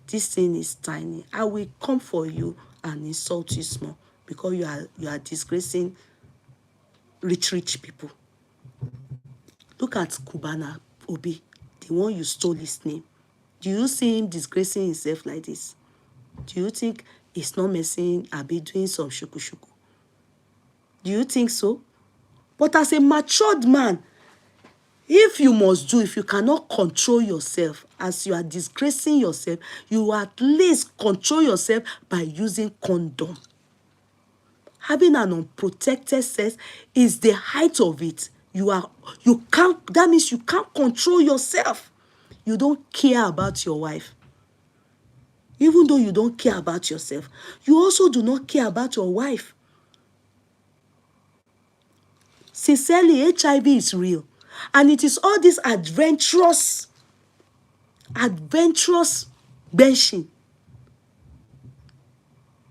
this thing is tiny. I will come for you and insult you small, because you are disgracing rich people. Look at Cubana Obi, the one you stole his name. Do you see him disgracing himself like this? Do you think he's not messing, Abi doing some shuku? Do you think so? But as a matured man, if you cannot control yourself, as you are disgracing yourself, you at least control yourself by using condom. Having an unprotected sex is the height of it. That means you can't control yourself. You don't care about your wife. Even though you don't care about yourself, you also do not care about your wife. Sincerely, HIV is real. And it is all this adventurous benching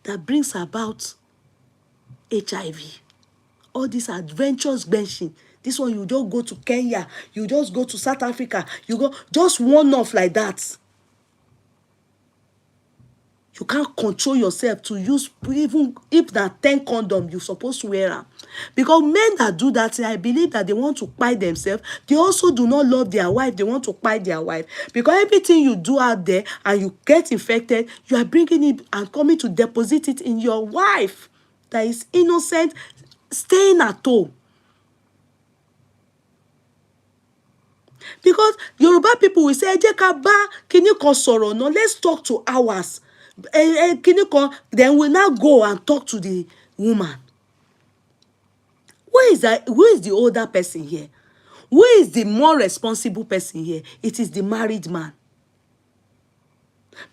that brings about HIV. All this adventurous benching. This one, you don't go to Kenya, you just go to South Africa, you go just one off like that. You can't control yourself to use, even if that 10 condom, you're supposed to wear them. Because men that do that, I believe that they want to buy themselves. They also do not love their wife. They want to buy their wife. Because everything you do out there and you get infected, you are bringing it and coming to deposit it in your wife that is innocent, staying at home. Because Yoruba people will say, ẹ jẹ́ ká bá kíní kan sọ̀rọ̀ náà, let's talk to ours. Kíní kan, then we now go and talk to the woman. Who is that? Who is the older person here? Who is the more responsible person here? It is the married man.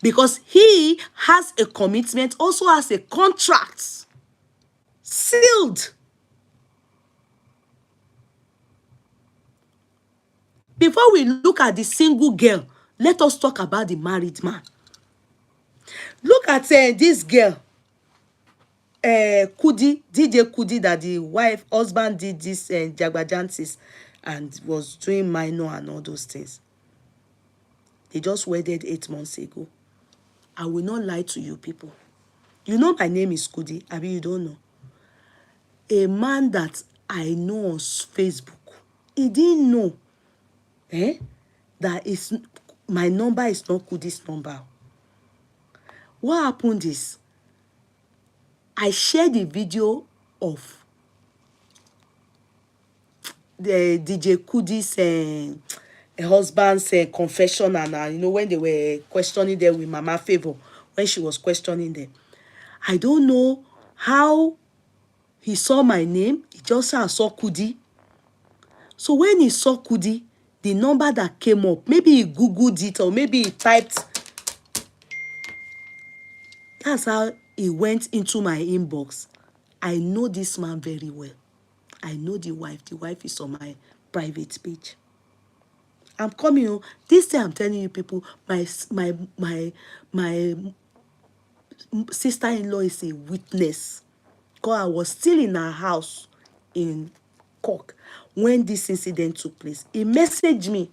Because he has a commitment, also has a contract sealed. Before we look at the single girl, let us talk about the married man. Look at this girl, Kudi, DJ Kudi, that the husband did this jagbajantis and was doing minor and all those things. They just wedded 8 months ago. I will not lie to you people. You know my name is Kudi. I mean, you don't know. A man that I know on Facebook, he didn't know that my number is not Kudi's number. What happened is, I shared the video of the DJ Kudi's husband's confession, and you know, when they were questioning them with Mama Favor, when she was questioning them. I don't know how he saw my name. He just saw Kudi. So when he saw Kudi, the number that came up, maybe he Googled it or maybe he typed. That's how he went into my inbox. I know this man very well. I know the wife. The wife is on my private page. I'm coming home. This day I'm telling you people, my sister-in-law is a witness. Because I was still in her house in Cork when this incident took place. He messaged me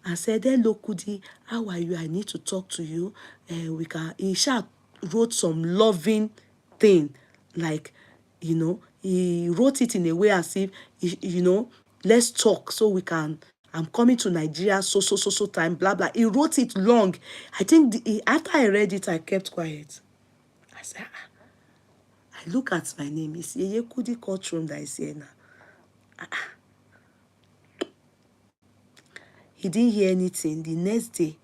and said, hello Kudi, how are you? I need to talk to you. He wrote some loving thing, like, you know, he wrote it in a way as if, you know, let's talk so we can, I'm coming to Nigeria so time, blah blah. He wrote it long. I think after I read it, I kept quiet. I said, I look at my name, it's Yeye Kudi Courtroom that is here now. He didn't hear anything. The next day,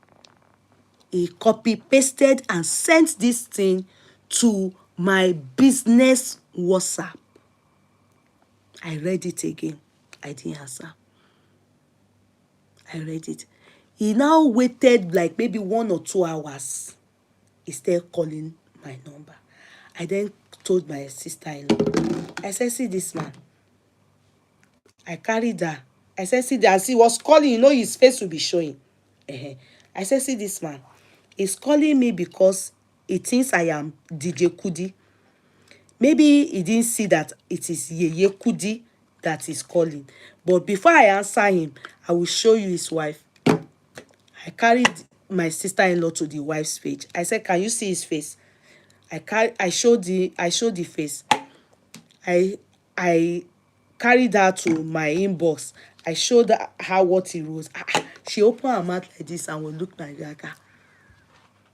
he copy-pasted and sent this thing to my business WhatsApp. I read it again. I didn't answer. I read it. He now waited like maybe 1 or 2 hours. He still calling my number. I then told my sister-in-law. I said, see this man. I carried her. I said, see that. He was calling, you know, his face will be showing. I said, see this man. He's calling me because he thinks I am DJ Kudi. Maybe he didn't see that it is Yeye Kudi that is calling. But before I answer him, I will show you his wife. I carried my sister-in-law to the wife's page. I said, can you see his face? I showed the face. I carried her to my inbox. I showed her what he wrote. She opened her mouth like this and would look like that.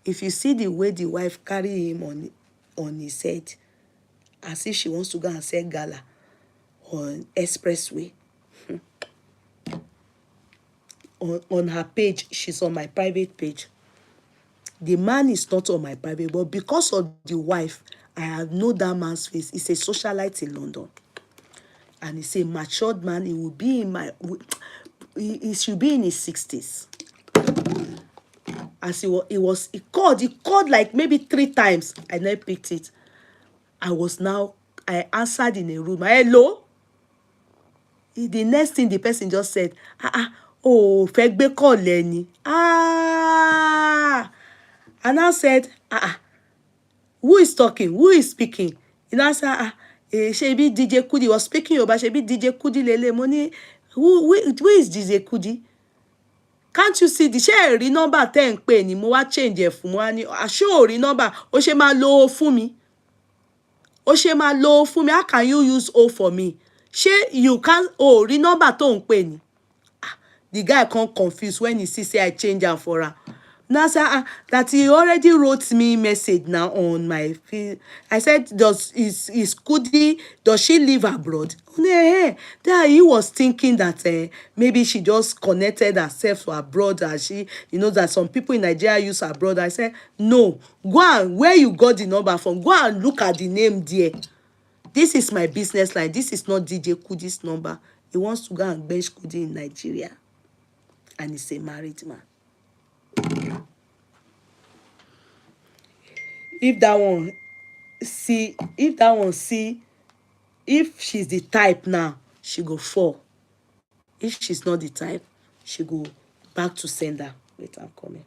If you see the way the wife carry him on his head, as if she wants to go and sell gala on expressway. On her page, she's on my private page. The man is not on my private, but because of the wife, I have known that man's face. He's a socialite in London. And he's a matured man. He will be in he should be in his 60s. As he called like maybe 3 times. I never picked it. I answered in a room. Hello? The next thing the person just said, oh, fegbe call Lenny. And I said, who is talking? Who is speaking? And I said, Shebi DJ Kudi was speaking Yoruba. Shebi DJ Kudi lele money. Who is DJ Kudi? Can't you see the share number 10 pé ni mo wá change ẹ fún wa ni show number ó ṣe máa lo fún mi. Ó ṣe máa lo fún mi. How can you use O for me? You can't number tó ń pè ni. The guy can't confuse when he see say I change am for her. Now, sir, that he already wrote me message now on my I said, is Kudi, does she live abroad? There he was thinking that maybe she just connected herself to abroad, and she, that some people in Nigeria use abroad. I said, no, go and, where you got the number from, go and look at the name there. This is my business line. This is not DJ Kudi's number. He wants to go and bench Kudi in Nigeria, and he's a married man. If that one see, if she's the type now, she go fall. If she's not the type, she go back to sender. Wait, I'm coming.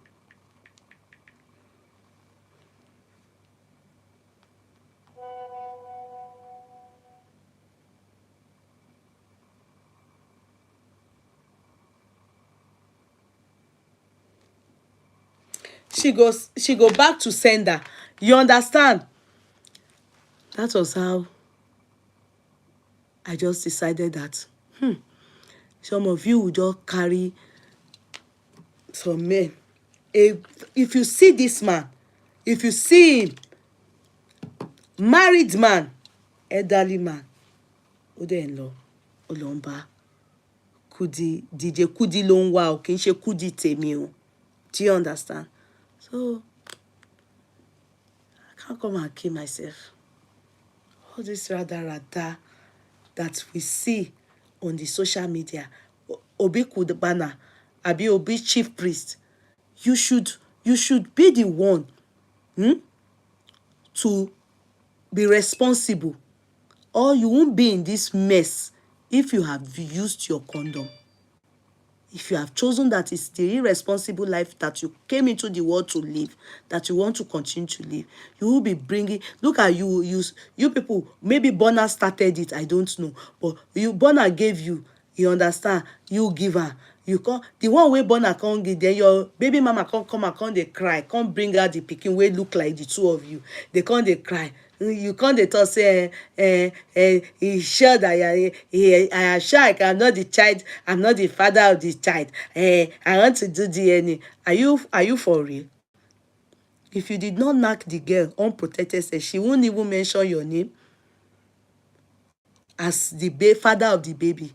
She go back to sender. You understand? That was how I just decided that some of you will just carry some men. If you see this man, if you see him, married man, elderly man, Ode-in-law, Olomba, Kudi, DJ Kudi ló ń wá o, kì í ṣe Kudi tèmi o. Do you understand? So I can't come and kill myself. All this rada that we see on the social media, Obi Cubana, Abi Obi chief priest, you should be the one to be responsible, or you won't be in this mess if you have used your condom. If you have chosen that it's the irresponsible life that you came into the world to live, that you want to continue to live, you will be bringing, look at you people, maybe Bona started it, I don't know, but Bona gave you understand, you give her, you come, the one way Bona can't give, then your baby mama can't come and can't they cry, can't bring out the pikin wey look like the two of you, they can't they cry. You can't they talk say he's sure that I am sure I'm not the child, I'm not the father of the child. I want to do DNA. Are you for real? If you did not knock the girl unprotected, say she won't even mention your name as the father of the baby.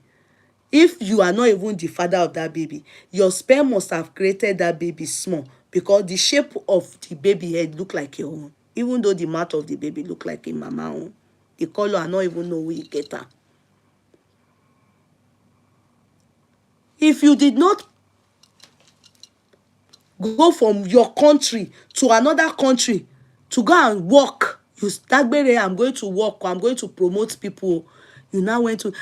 If you are not even the father of that baby, your sperm must have created that baby small, because the shape of the baby head look like your own. Even though the mouth of the baby look like a mama own, the color I not even know where you get her. If you did not go from your country to another country to go and work, you stagbere, I'm going to work, I'm going to promote people. You now went to,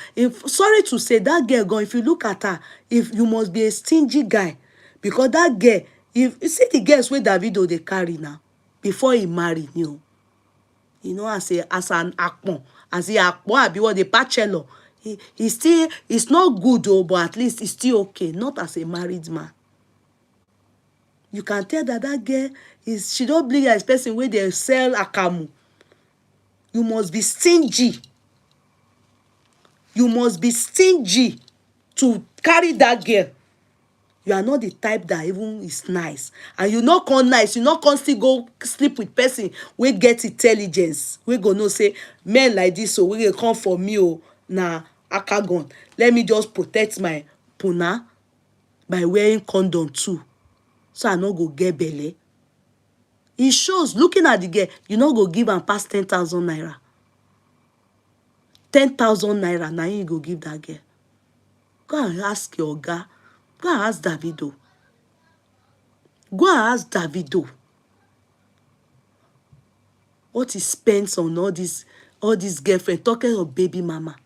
sorry to say, that girl gone, if you look at her, if you must be a stingy guy, because that girl, if you see the girls where Davido they carry now, before he married, as an akpon, as the akpon abi what the bachelor, he still, it's not good though, but at least it's still okay, not as a married man. You can tell that girl she don't believe as person where they sell akamu. You must be stingy. You must be stingy to carry that girl. You are not the type that even is nice. And you not come nice. You not come still go sleep with person we get intelligence. We go no say, men like this, so we will come for me. Nah, akagon. Let me just protect my puna by wearing condom too. So I not go get belly. It shows, looking at the girl, you not go give and pass 10,000 naira. 10,000 naira, now you go give that girl. Go and ask your guy. Go and ask Davido. Go and ask Davido what he spends on all this girlfriend, talking of baby mama.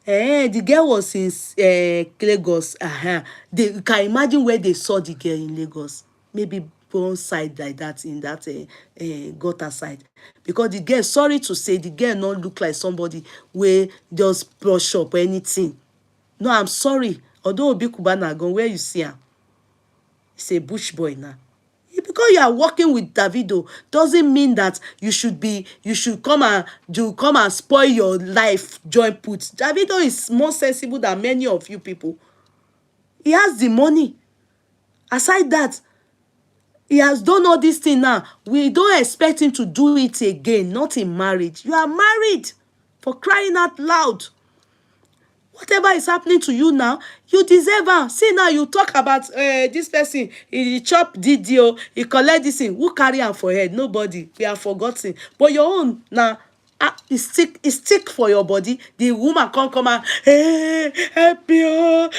The girl was in Lagos. You can imagine where they saw the girl in Lagos. Maybe one side like that, in that gutter side. Because the girl, sorry to say, the girl not look like somebody where just brush up or anything. No, I'm sorry. Although Obi Cubana gone, where you see him, he's a bush boy now. Because you are working with Davido doesn't mean that you should come and spoil your life joint put. Davido is more sensible than many of you people. He has the money. Aside that, he has done all this thing now. We don't expect him to do it again, not in marriage. You are married, for crying out loud. Whatever is happening to you now, you deserve am. See now, you talk about this person, he chop DDO, he collect this thing. Who carry am for head? Nobody. We have forgotten. But your own now, e stick for your body. The woman come and, hey, help me, oh,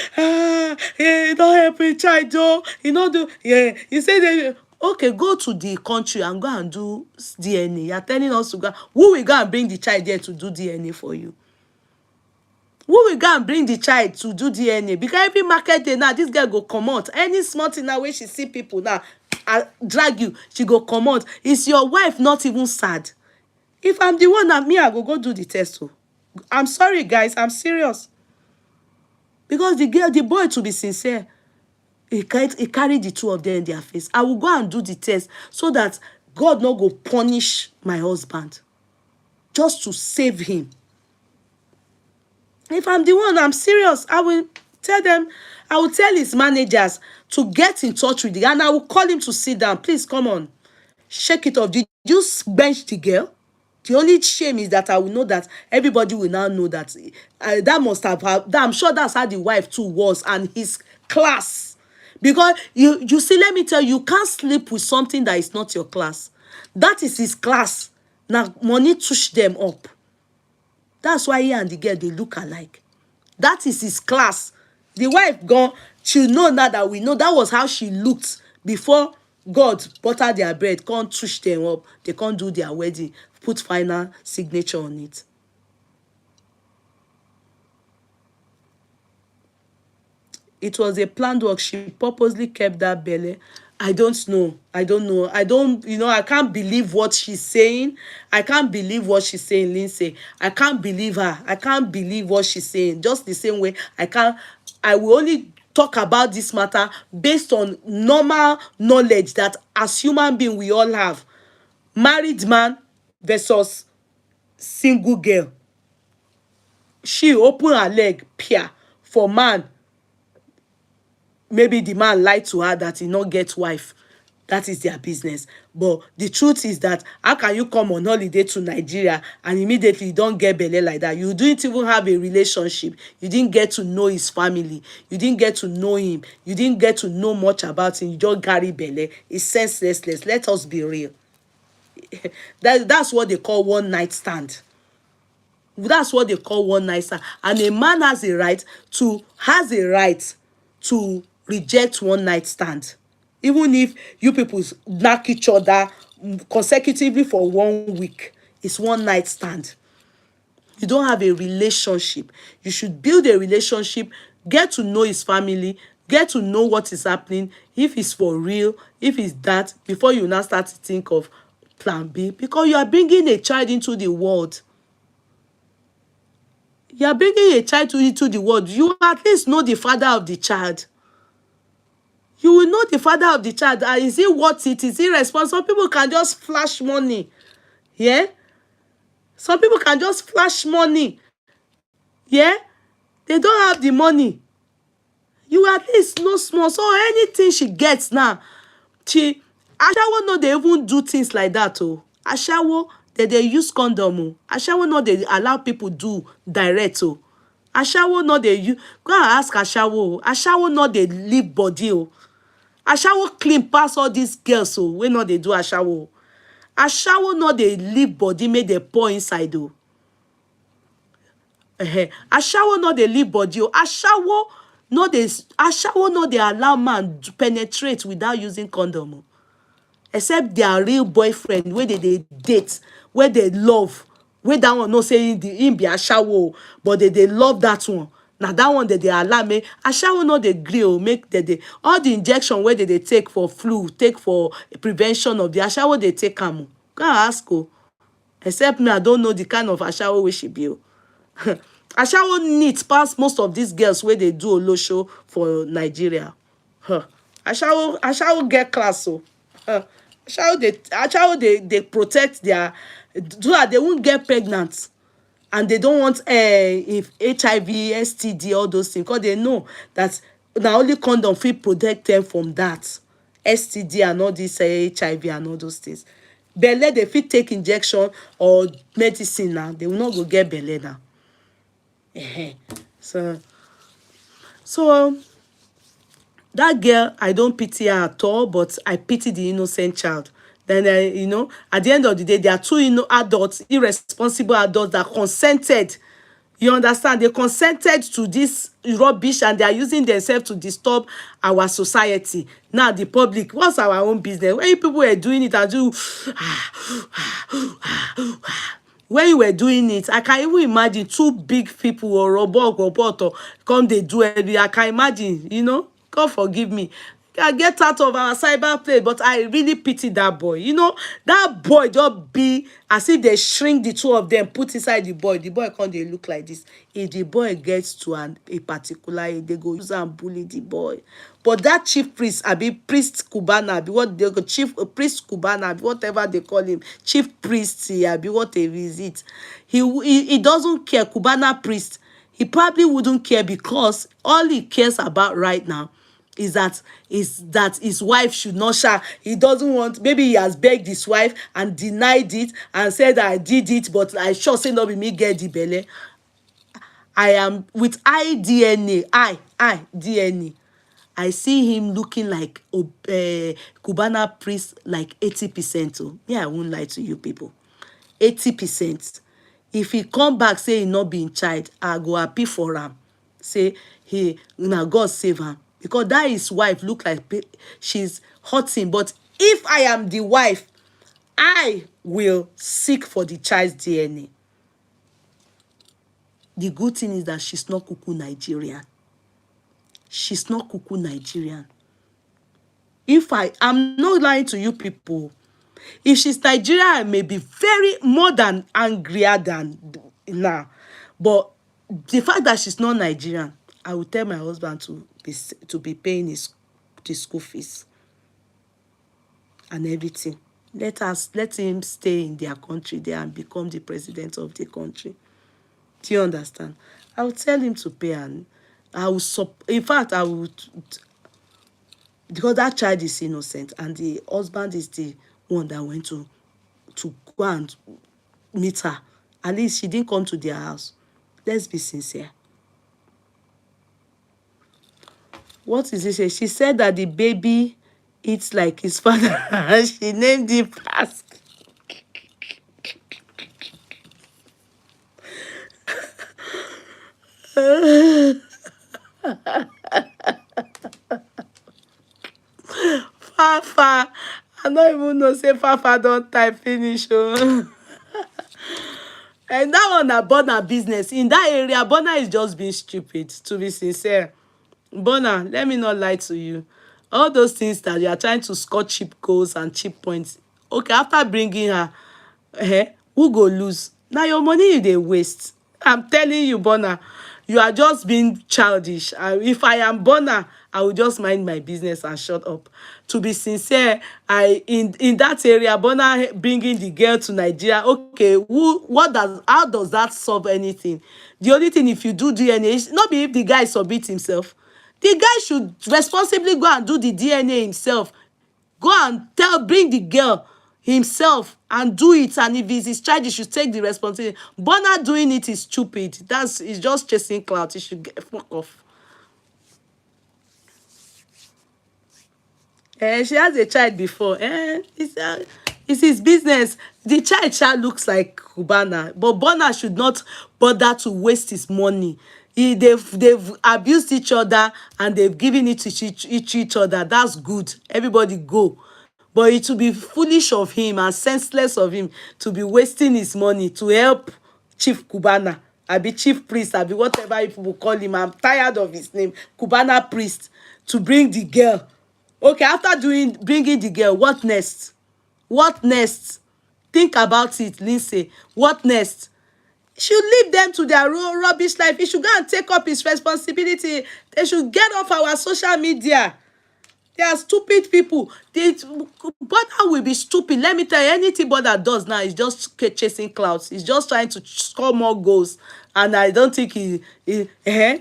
hey, don't help me, child, oh, you know, do, yeah, you say that, okay, go to the country and go and do DNA. You are telling us to go. Who will go and bring the child there to do DNA for you? Who will go and bring the child to do DNA? Because every market day now, this girl go comot. Any small thing now where she see people now, drag you, she go comot. Is your wife not even sad? If I'm the one, that me, I go do the test. Oh. I'm sorry, guys. I'm serious. Because the boy, to be sincere, he carried the two of them in their face. I will go and do the test so that God not go punish my husband. Just to save him. If I'm the one, I'm serious. I will tell his managers to get in touch with him, and I will call him to sit down. Please, come on. Shake it off. Did you bench the girl? The only shame is that I will know that everybody will now know that that must have, I'm sure that's how the wife too was, and his class. Because you see, let me tell you, you can't sleep with something that is not your class. That is his class. Now, money touch them up. That's why he and the girl, they look alike. That is his class. The wife gone, she know now that we know that was how she looked before God butter their bread, can't touch them up. They can't do their wedding, put final signature on it. It was a planned work. She purposely kept that belly. I don't know. I can't believe what she's saying. I can't believe what she's saying, Lindsay. I can't believe her. I can't believe what she's saying. Just the same way, I will only talk about this matter based on normal knowledge that as human being we all have. Married man versus single girl. She open her leg, pia, for man. Maybe the man lied to her that he not get wife. That is their business. But the truth is that how can you come on holiday to Nigeria and immediately you don't get belle like that? You didn't even have a relationship. You didn't get to know his family. You didn't get to know him. You didn't get to know much about him. You don't carry belle. It's senseless. Let us be real. That's what they call one night stand. That's what they call one night stand. And a man has a right to reject one night stand, even if you people knock each other consecutively for 1 week. It's one night stand. You don't have a relationship. You should build a relationship, get to know his family, get to know what is happening, if it's for real, if it's that, before you now start to think of plan B, because you are bringing a child into the world. You are bringing a child into the world. You at least know the father of the child. You will know the father of the child. Is it worth it? Is it responsible? Some people can just flash money. Yeah? Some people can just flash money. Yeah? They don't have the money. You at least know small. So anything she gets now, Ashawo no, they even do things like that. Oh. Ashawo, they use condom. Oh. Ashawo no, they allow people do direct. Oh. Ashawo no, they use. Go and ask Ashawo. Ashawo no, they leave body. Oh. Ashawo clean pass all these girls. Oh. When no, they do Ashawo. Ashawo no, they leave body, make they pour inside. Oh. Ashawo no, they leave body. Oh. Ashawo no, they allow man to penetrate without using condom. Oh. Except their real boyfriend, where they date, where they love, where that one no say him be ashawo, but they love that one. Now that one they allow me. Ashawo no they grill, make they all the injection where they take for flu, take for prevention of the ashawo they take am. Go and ask her. Except me, I don't know the kind of ashawo where she be. Ashawo neat pass most of these girls where they do olosho for Nigeria. Ashawo get class so. They protect their, so that they won't get pregnant, and they don't want if HIV, STD, all those things, because they know that na only condom fit protect them from that STD and all this HIV and all those things. Belle they fit take injection or medicine now, they will not go get belle now. So that girl, I don't pity her at all, but I pity the innocent child. Then, at the end of the day, there are two adults, irresponsible adults that consented. You understand? They consented to this rubbish and they are using themselves to disturb our society. Now, the public, what's our own business? When you people were doing it and do, when you were doing it, I can even imagine two big people or robot or come they do it. I can imagine, God forgive me. I get out of our cyber play, but I really pity that boy. That boy just be as if they shrink the two of them, put inside the boy can't they look like this. If the boy gets to a particular age, they go use and bully the boy. But that chief priest, priest Cubana, what they go chief priest Cubana, whatever they call him, chief priest, what they visit. He doesn't care. Cubana priest, he probably wouldn't care because all he cares about right now is that his wife should not share. He doesn't want, maybe he has begged his wife and denied it and said that I did it, but I sure say not be me get the belle. I am with DNA. DNA. I see him looking like Cubana priest like 80%. Oh. Yeah, I won't lie to you people. 80%. If he come back say he not be in child, I go happy for him. Say now God save him. Because that his wife look like she's hurting. But if I am the wife, I will seek for the child's DNA. The good thing is that she's not Kuku Nigerian. She's not Kuku Nigerian. I'm not lying to you people. If she's Nigerian, I may be very more than angrier than now. But the fact that she's not Nigerian, I will tell my husband to be paying the school fees and everything. Let him stay in their country there and become the president of the country. Do you understand? I will tell him to pay, and I will in fact I would, because that child is innocent and the husband is the one that went to go and meet her. At least she didn't come to their house. Let's be sincere. What is this? She said that the baby eats like his father. She named him Pask. Fafa. I don't even know say Fafa don't type finish. Oh. And that one na Bona business. In that area, Bona is just being stupid, to be sincere. Bona, let me not lie to you. All those things that you are trying to score cheap goals and cheap points. Okay, after bringing her, who go lose? Now your money you dey waste. I'm telling you, Bona, you are just being childish. If I am Bona, I will just mind my business and shut up. To be sincere, in that area, Bona bringing the girl to Nigeria. Okay, how does that solve anything? The only thing, if you do DNA, is not be if the guy submit himself. The guy should responsibly go and do the DNA himself. Go and bring the girl himself and do it. And if it's his child, he should take the responsibility. Bona doing it is stupid. It's just chasing clout. He should fuck off. She has a child before. It's his business. The child looks like Cubana, but Bona should not bother to waste his money. They've abused each other and they've given it to each other. That's good. Everybody go. But it will be foolish of him and senseless of him to be wasting his money to help Chief Cubana. I be chief priest, I be whatever people call him. I'm tired of his name. Cubana priest, to bring the girl. Okay, after bringing the girl, what next? What next? Think about it, Lindsay. What next? He should leave them to their rubbish life. He should go and take up his responsibility. They should get off our social media. They are stupid people. Brother will be stupid. Let me tell you, anything brother does now is just chasing clouds. He's just trying to score more goals. And I don't think if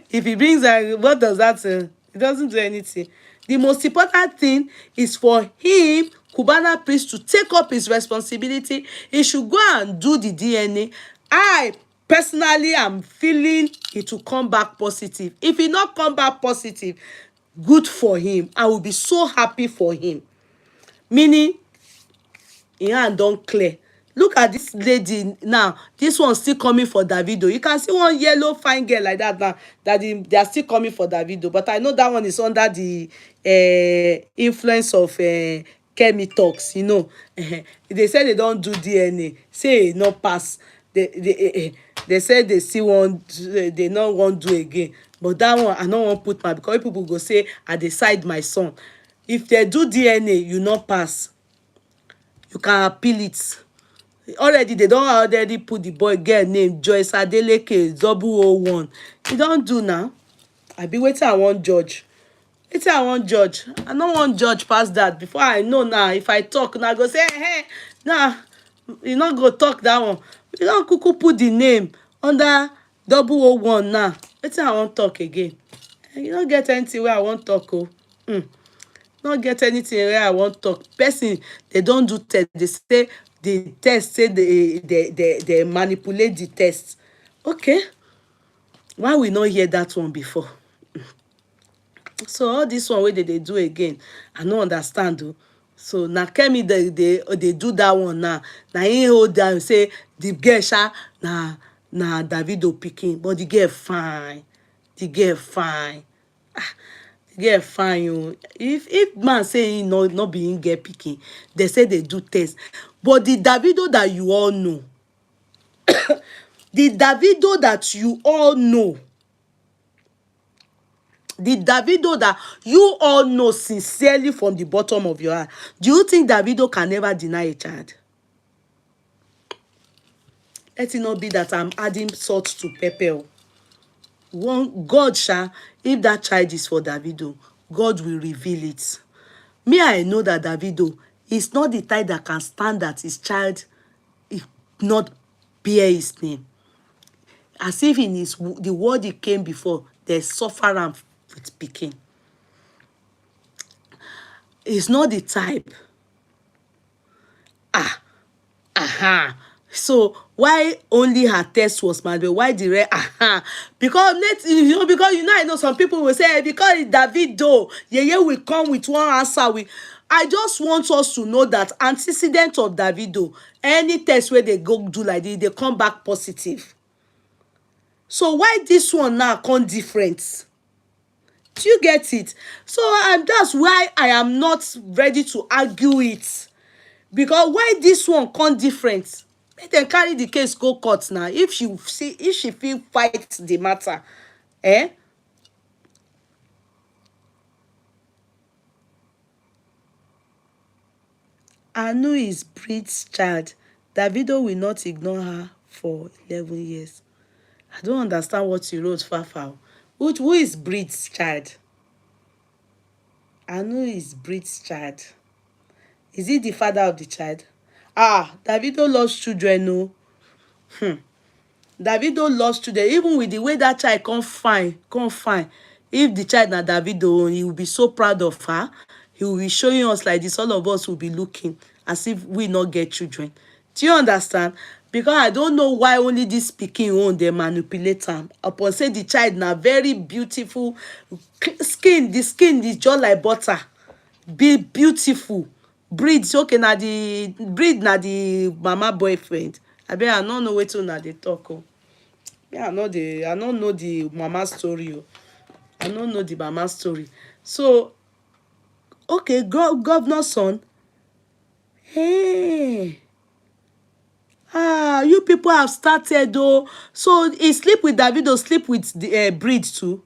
he brings what does that say? He doesn't do anything. The most important thing is for him, Cubana priest, to take up his responsibility. He should go and do the DNA. I personally am feeling it will come back positive. If he not come back positive, good for him. I will be so happy for him. Meaning, him hand don clear. Look at this lady now. This one still coming for Davido. You can see one yellow fine girl like that now, that they are still coming for Davido. But I know that one is under the influence of Kemi talks, you know. They say they don't do DNA, say e no pass. They say they still want, they no wan do again. But that one I no wan put my, because people go say I dey side my son. If they do DNA, you no pass, you can appeal it. Already they don already put the boy girl name Joyce Adeleke 001. You don do now. I be wetin I wan judge. Wetin I wan judge. I no wan judge pass that. Before I know now, if I talk now, I go say hey, nah, you no go talk that one. You don kuku put the name under 001 now. Wetin I wan talk again? You no get anything wey I wan talk o. No get anything wey I wan talk. Person they don do test, they say the test say they manipulate the test. Okay, why we no hear that one before? So all this one wey they do again, I no understand o. So na Kemi they do that one now. Na him hold down say the girl sha na Davido pikin, but the girl fine. The girl fine. The girl fine o. If man say he no be him get pikin, they say they do test. But the Davido that you all know, the Davido that you all know, the Davido that you all know sincerely from the bottom of your heart, do you think Davido can never deny a child? Let it not be that I'm adding salt to pepper. One God if that child is for Davido, God will reveal it. Me, I know that Davido is not the type that can stand that his child if not bear his name. As if in the world he came before, they suffer am with pikin. He's not the type. So why only her test was mad, but why the rest? Because I know some people will say because it's Davido, Yeye will come with one answer. I just want us to know that antecedent of Davido, any test where they go do like this, they come back positive. So why this one now come different? Do you get it? So that's why I am not ready to argue it. Because why this one come different? Make dem carry the case go court now. If she feel fight the matter, Anu is Brit's child. Davido will not ignore her for 11 years. I don't understand what you wrote, Fafa. Who is Brit's child? Anu is Brit's child. Is he the father of the child? Davido lost children, no. Davido lost children. Even with the way that child come fine. If the child na Davido, he will be so proud of her. He will be showing us like this. All of us will be looking as if we not get children. Do you understand? Because I don't know why only this pikin own they manipulate am. Upon say the child na very beautiful skin. The skin is just like butter. Be beautiful. Breed okay na the mama boyfriend. I don't know wetin una dey talk o. I don't know the mama story o. I don't know the mama story. So okay, governor's son. Hey. You people have started though. So he sleep with Davido, sleep with the Breed too.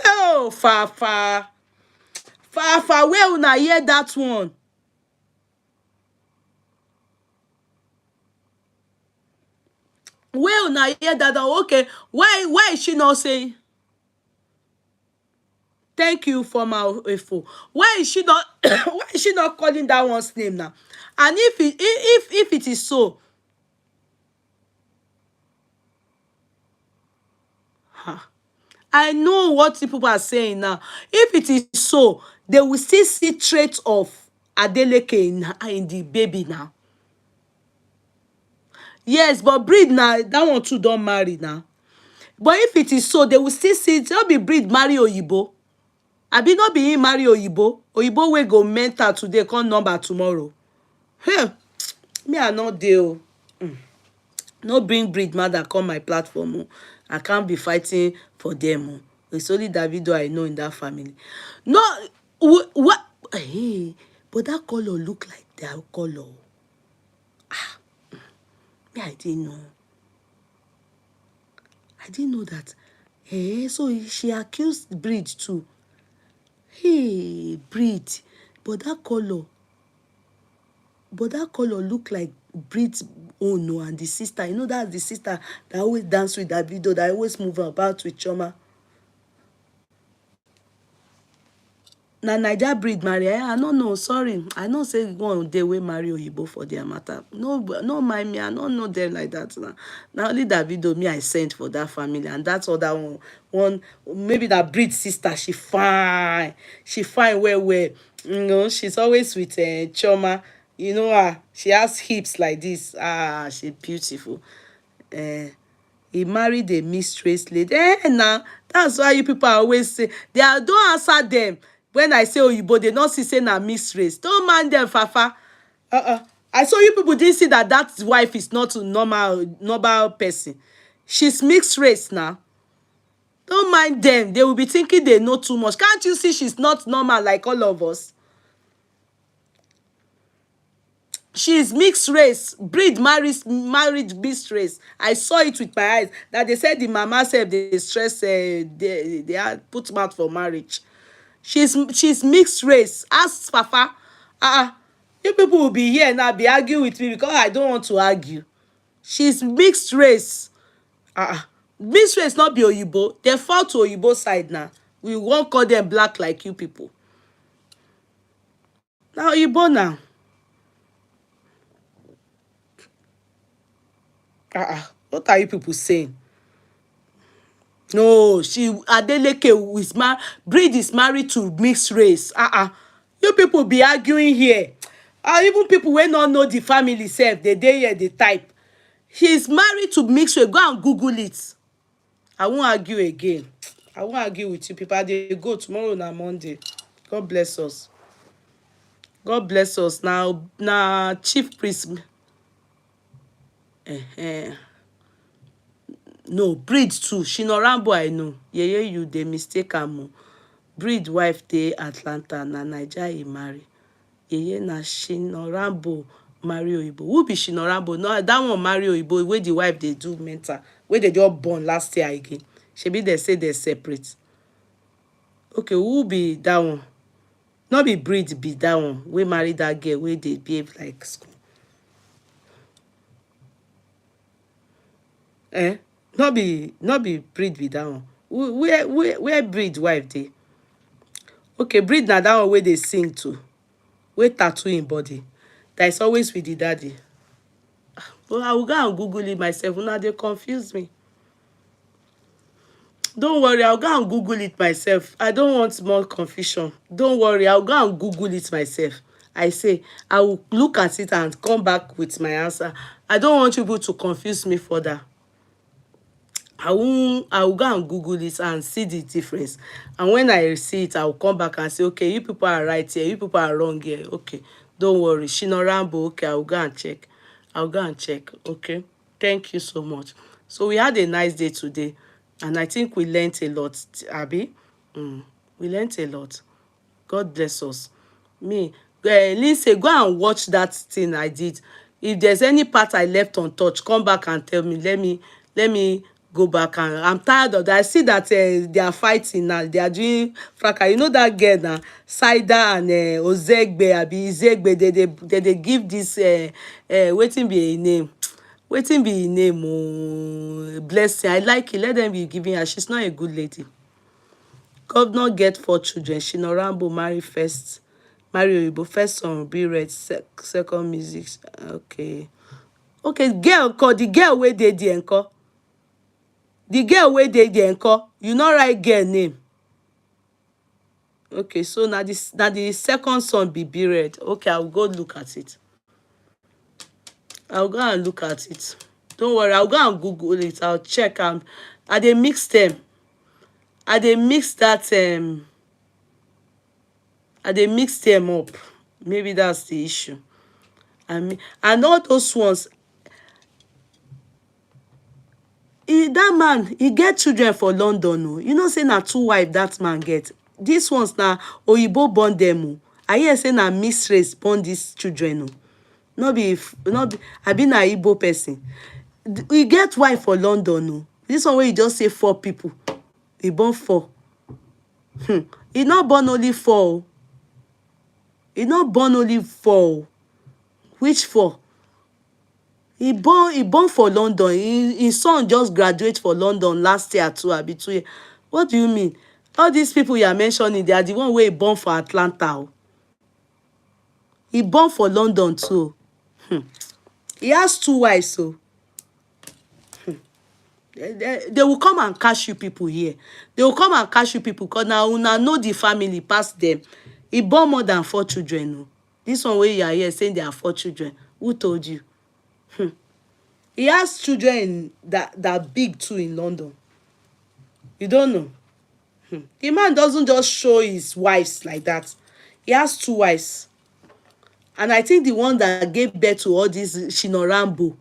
Oh, Fafa, where una hear that one? Where una hear that one? Okay, why is she not saying? Thank you for my info. Why is she not? Why is she not calling that one's name now? And if it is so, I know what people are saying now. If it is so, they will still see traits of Adeleke in the baby now. Yes, but Breed now, that one too don't marry now. But if it is so, they will still see it. Not be Breed marry Oyibo. Abi not be him marry Oyibo. Oyibo will go mental today, come number tomorrow. Hey, me I not deal. No bring Breed mother come my platform. Oh. I can't be fighting for them. Oh. It's only Davido I know in that family. No, what? Hey, but that color look like their color. Me, I didn't know. I didn't know that. Hey, so she accused Breed too. Hey, Breed, but that color look like Breed's own. No, and the sister, you know, that's the sister that always dance with that video, that always move about with Choma. Na Naija Breed marry. I no know, sorry. I know say one day we marry Oyibo for their matter. No, no mind me. I don't know them like that now. Now only that video me I sent for that family, and that's other one maybe that Breed sister. She fine. She fine well. You know, she's always with Choma. You know her. She has hips like this. Ah, she's beautiful. Uh, he married a mistress lady. Now that's why you people are always say don't answer them when I say Oyibo. They don't see say na mistress. Don't mind them, Fafa. I saw you people didn't see that wife is not a normal person. She's mixed race now. Don't mind them. They will be thinking they know too much. Can't you see she's not normal like all of us? She's mixed race. Breed married mixed race. I saw it with my eyes. That they said the mama said they stress they had put mouth for marriage. She's mixed race. Ask Papa. You people will be here now be arguing with me because I don't want to argue. She's mixed race. Mixed race not be Oyibo. They fall to Oyibo side now. We won't call them black like you people. Now Oyibo now. What are you people saying? No, Adeleke is Breed is married to mixed race. You people be arguing here. Even people wey not know the family self, they here, they type. She's married to mixed race. Go and Google it. I won't argue again. I won't argue with you people. They go tomorrow na Monday. God bless us. God bless us. Now chief priest. No, Breed too. Shinorambo I know. Yeye you dey mistake am. Breed wife dey Atlanta na Naija he marry. Yeye na Shinorambo marry Oyibo. Who be Shinorambo? No, that one marry Oyibo wey the wife dey do mental. Wey they just born last year again. Shebi they say they separate. Okay, who be that one? Not be Breed be that one. We marry that girl wey dey behave like school. Not be Breed be that one. Where Breed wife dey? Okay, Breed na that one where they sing too. Where tattoo in body. That is always with the daddy. But I will go and Google it myself. Now they confuse me. Don't worry, I'll go and Google it myself. I don't want more confusion. Don't worry, I'll go and Google it myself. I say, I will look at it and come back with my answer. I don't want people to confuse me further. I will go and Google it and see the difference. And when I see it, I will come back and say, okay, you people are right here. You people are wrong here. Okay, don't worry. Shinorambo, okay, I will go and check. I'll go and check. Okay, thank you so much. So we had a nice day today. And I think we learned a lot, Abby. We learned a lot. God bless us. Me, Lindsay, go and watch that thing I did. If there's any part I left untouched, come back and tell me. Let me go back. And I'm tired of that. I see that they are fighting now. They are doing fracas. You know that girl now, Saida and Ozegbe, Abi Izegbe, they give this, waiting be a name. Wetin be her name? Oh, Blessing. I like it. Let them be giving her. She's not a good lady. Governor get 4 children. Shinorambo marry Oyibo. First son be red. Second music. Okay. Okay, girl called the girl wey dey there nko. The girl wey dey there nko, you no write girl name. Okay, so now this, now the second son be buried. Okay, I'll go look at it. I'll go and look at it. Don't worry, I'll go and Google it. I'll check. I dey mix them. I dey mix that I dey mix them up. Maybe that's the issue. And all those ones, that man, he get children for London. Oh. You know, say na 2 wife that man get. These ones na Oyibo born them. Oh. I hear say na mixed race born these children. Oh. No be, I be na Igbo person. He get wife for London. Oh. This one where you just say 4 people. He born 4. He not born only 4. Oh. He not born only 4. Oh. Which 4? He born for London. His son just graduate for London last year too. Abi 2 years. What do you mean? All these people you are mentioning, they are the one where he born for Atlanta. Oh. He born for London too. He has 2 wives. So they will come and catch you people here. They will come and catch you people because now una know the family past them. He born more than 4 children. Oh. This one where you are here saying there are 4 children. Who told you? He has children that big too in London. You don't know. The man doesn't just show his wives like that. He has 2 wives. And I think the one that gave birth to all these Shinorambo,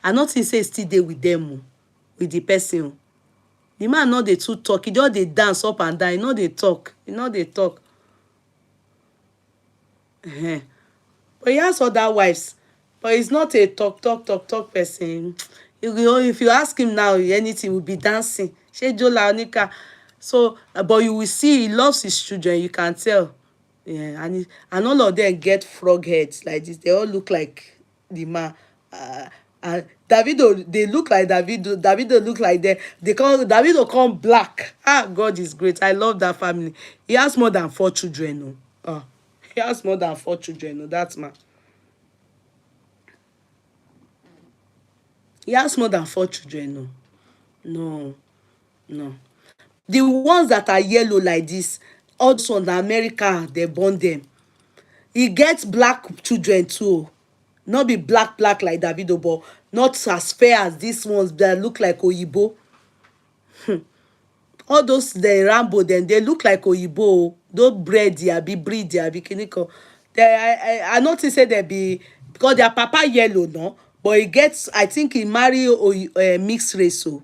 I not say still there with them, with the person. The man not they too talk. He just they dance up and down. He not they talk. He not they talk. But he has other wives. But he's not a talk person. If you ask him now, anything will be dancing. So, but you will see he loves his children. You can tell. Yeah, and all of them get frog heads like this. They all look like the man. And Davido, they look like Davido. Davido look like them. Davido come black. God is great. I love that family. He has more than 4 children. No. He has more than 4 children. No, that man. He has more than 4 children. No. The ones that are yellow like this, also in America, they born them. He gets black children too. Not be black like Davido, but not as fair as these ones that look like Oyibo. All those the Rambo, then they look like Oyibo. Those breed, kiniko. I notice say they be because their papa yellow, no, but he gets. I think he marry mixed race. So.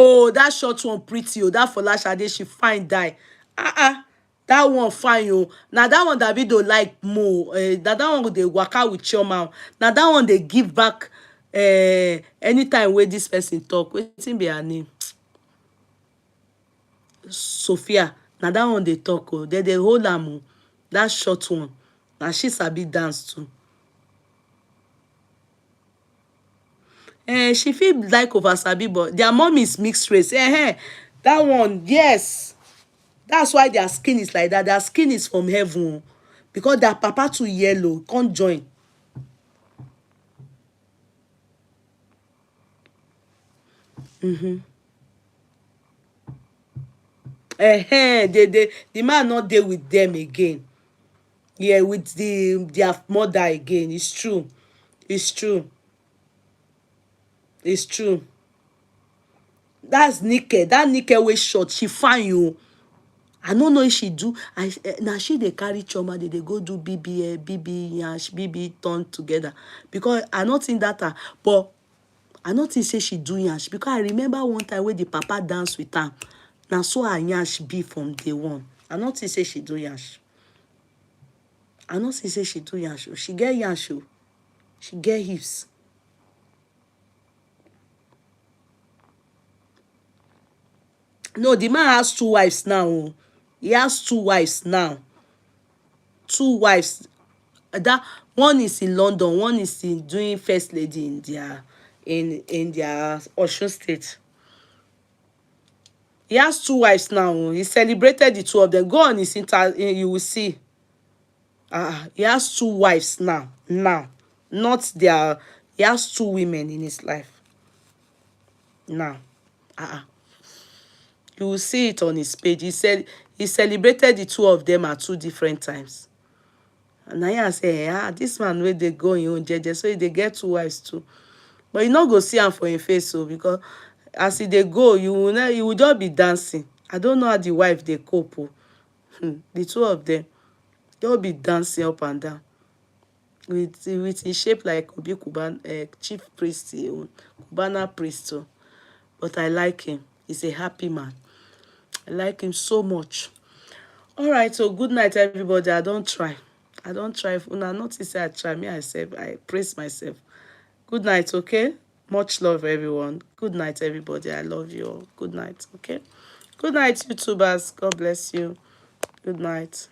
Oh, that short one pretty. Oh, that Folashade, she fine die. That one fine. Oh, now that one Davido like more. Now that one they work out with Chioma. Now that one they give back. Anytime where this person talk, wetin be her name? Sophia. Now that one they talk. Oh, they hold am. Oh, that short one. Now she sabi dance too. She feel like over sabi, but their mom is mixed race. That one, yes. That's why their skin is like that. Their skin is from heaven. Because their papa too yellow. Can't join. The man not there with them again. Yeah, with their mother again. It's true. It's true. It's true. That's Nike. That Nike way short. She fine you. I don't know if she do. Now she they carry Choma. They go do BB Yash, BB turn together. Because I not think that. But I not think say she do Yash. Because I remember one time when the papa dance with her. Now so her Yash be from day one. I not think say she do Yash. I not think say she do Yash. She get Yash. She get hips. No, the man has 2 wives now. He has 2 wives now. 2 wives. That one is in London, one is in doing first lady in their Osun state. He has 2 wives now. He celebrated the 2 of them. Go on his you will see. He has 2 wives now. Not their. He has 2 women in his life now. You will see it on his page. He said he celebrated the 2 of them at 2 different times. And I say, this man wey dey go im own jeje, so they get 2 wives too. But you no go see am for him face, so because as he dey go, you will just be dancing. I don't know how the wife dey cope. The 2 of them, they'll be dancing up and down with his shape like Obi Cubana, chief priest, Cubana priest. But I like him. He's a happy man. I like him so much. All right, so good night, everybody. I don't try. If una notice I try, me myself, I praise myself. Good night, okay? Much love, everyone. Good night, everybody. I love you all. Good night, okay? Good night, YouTubers. God bless you. Good night.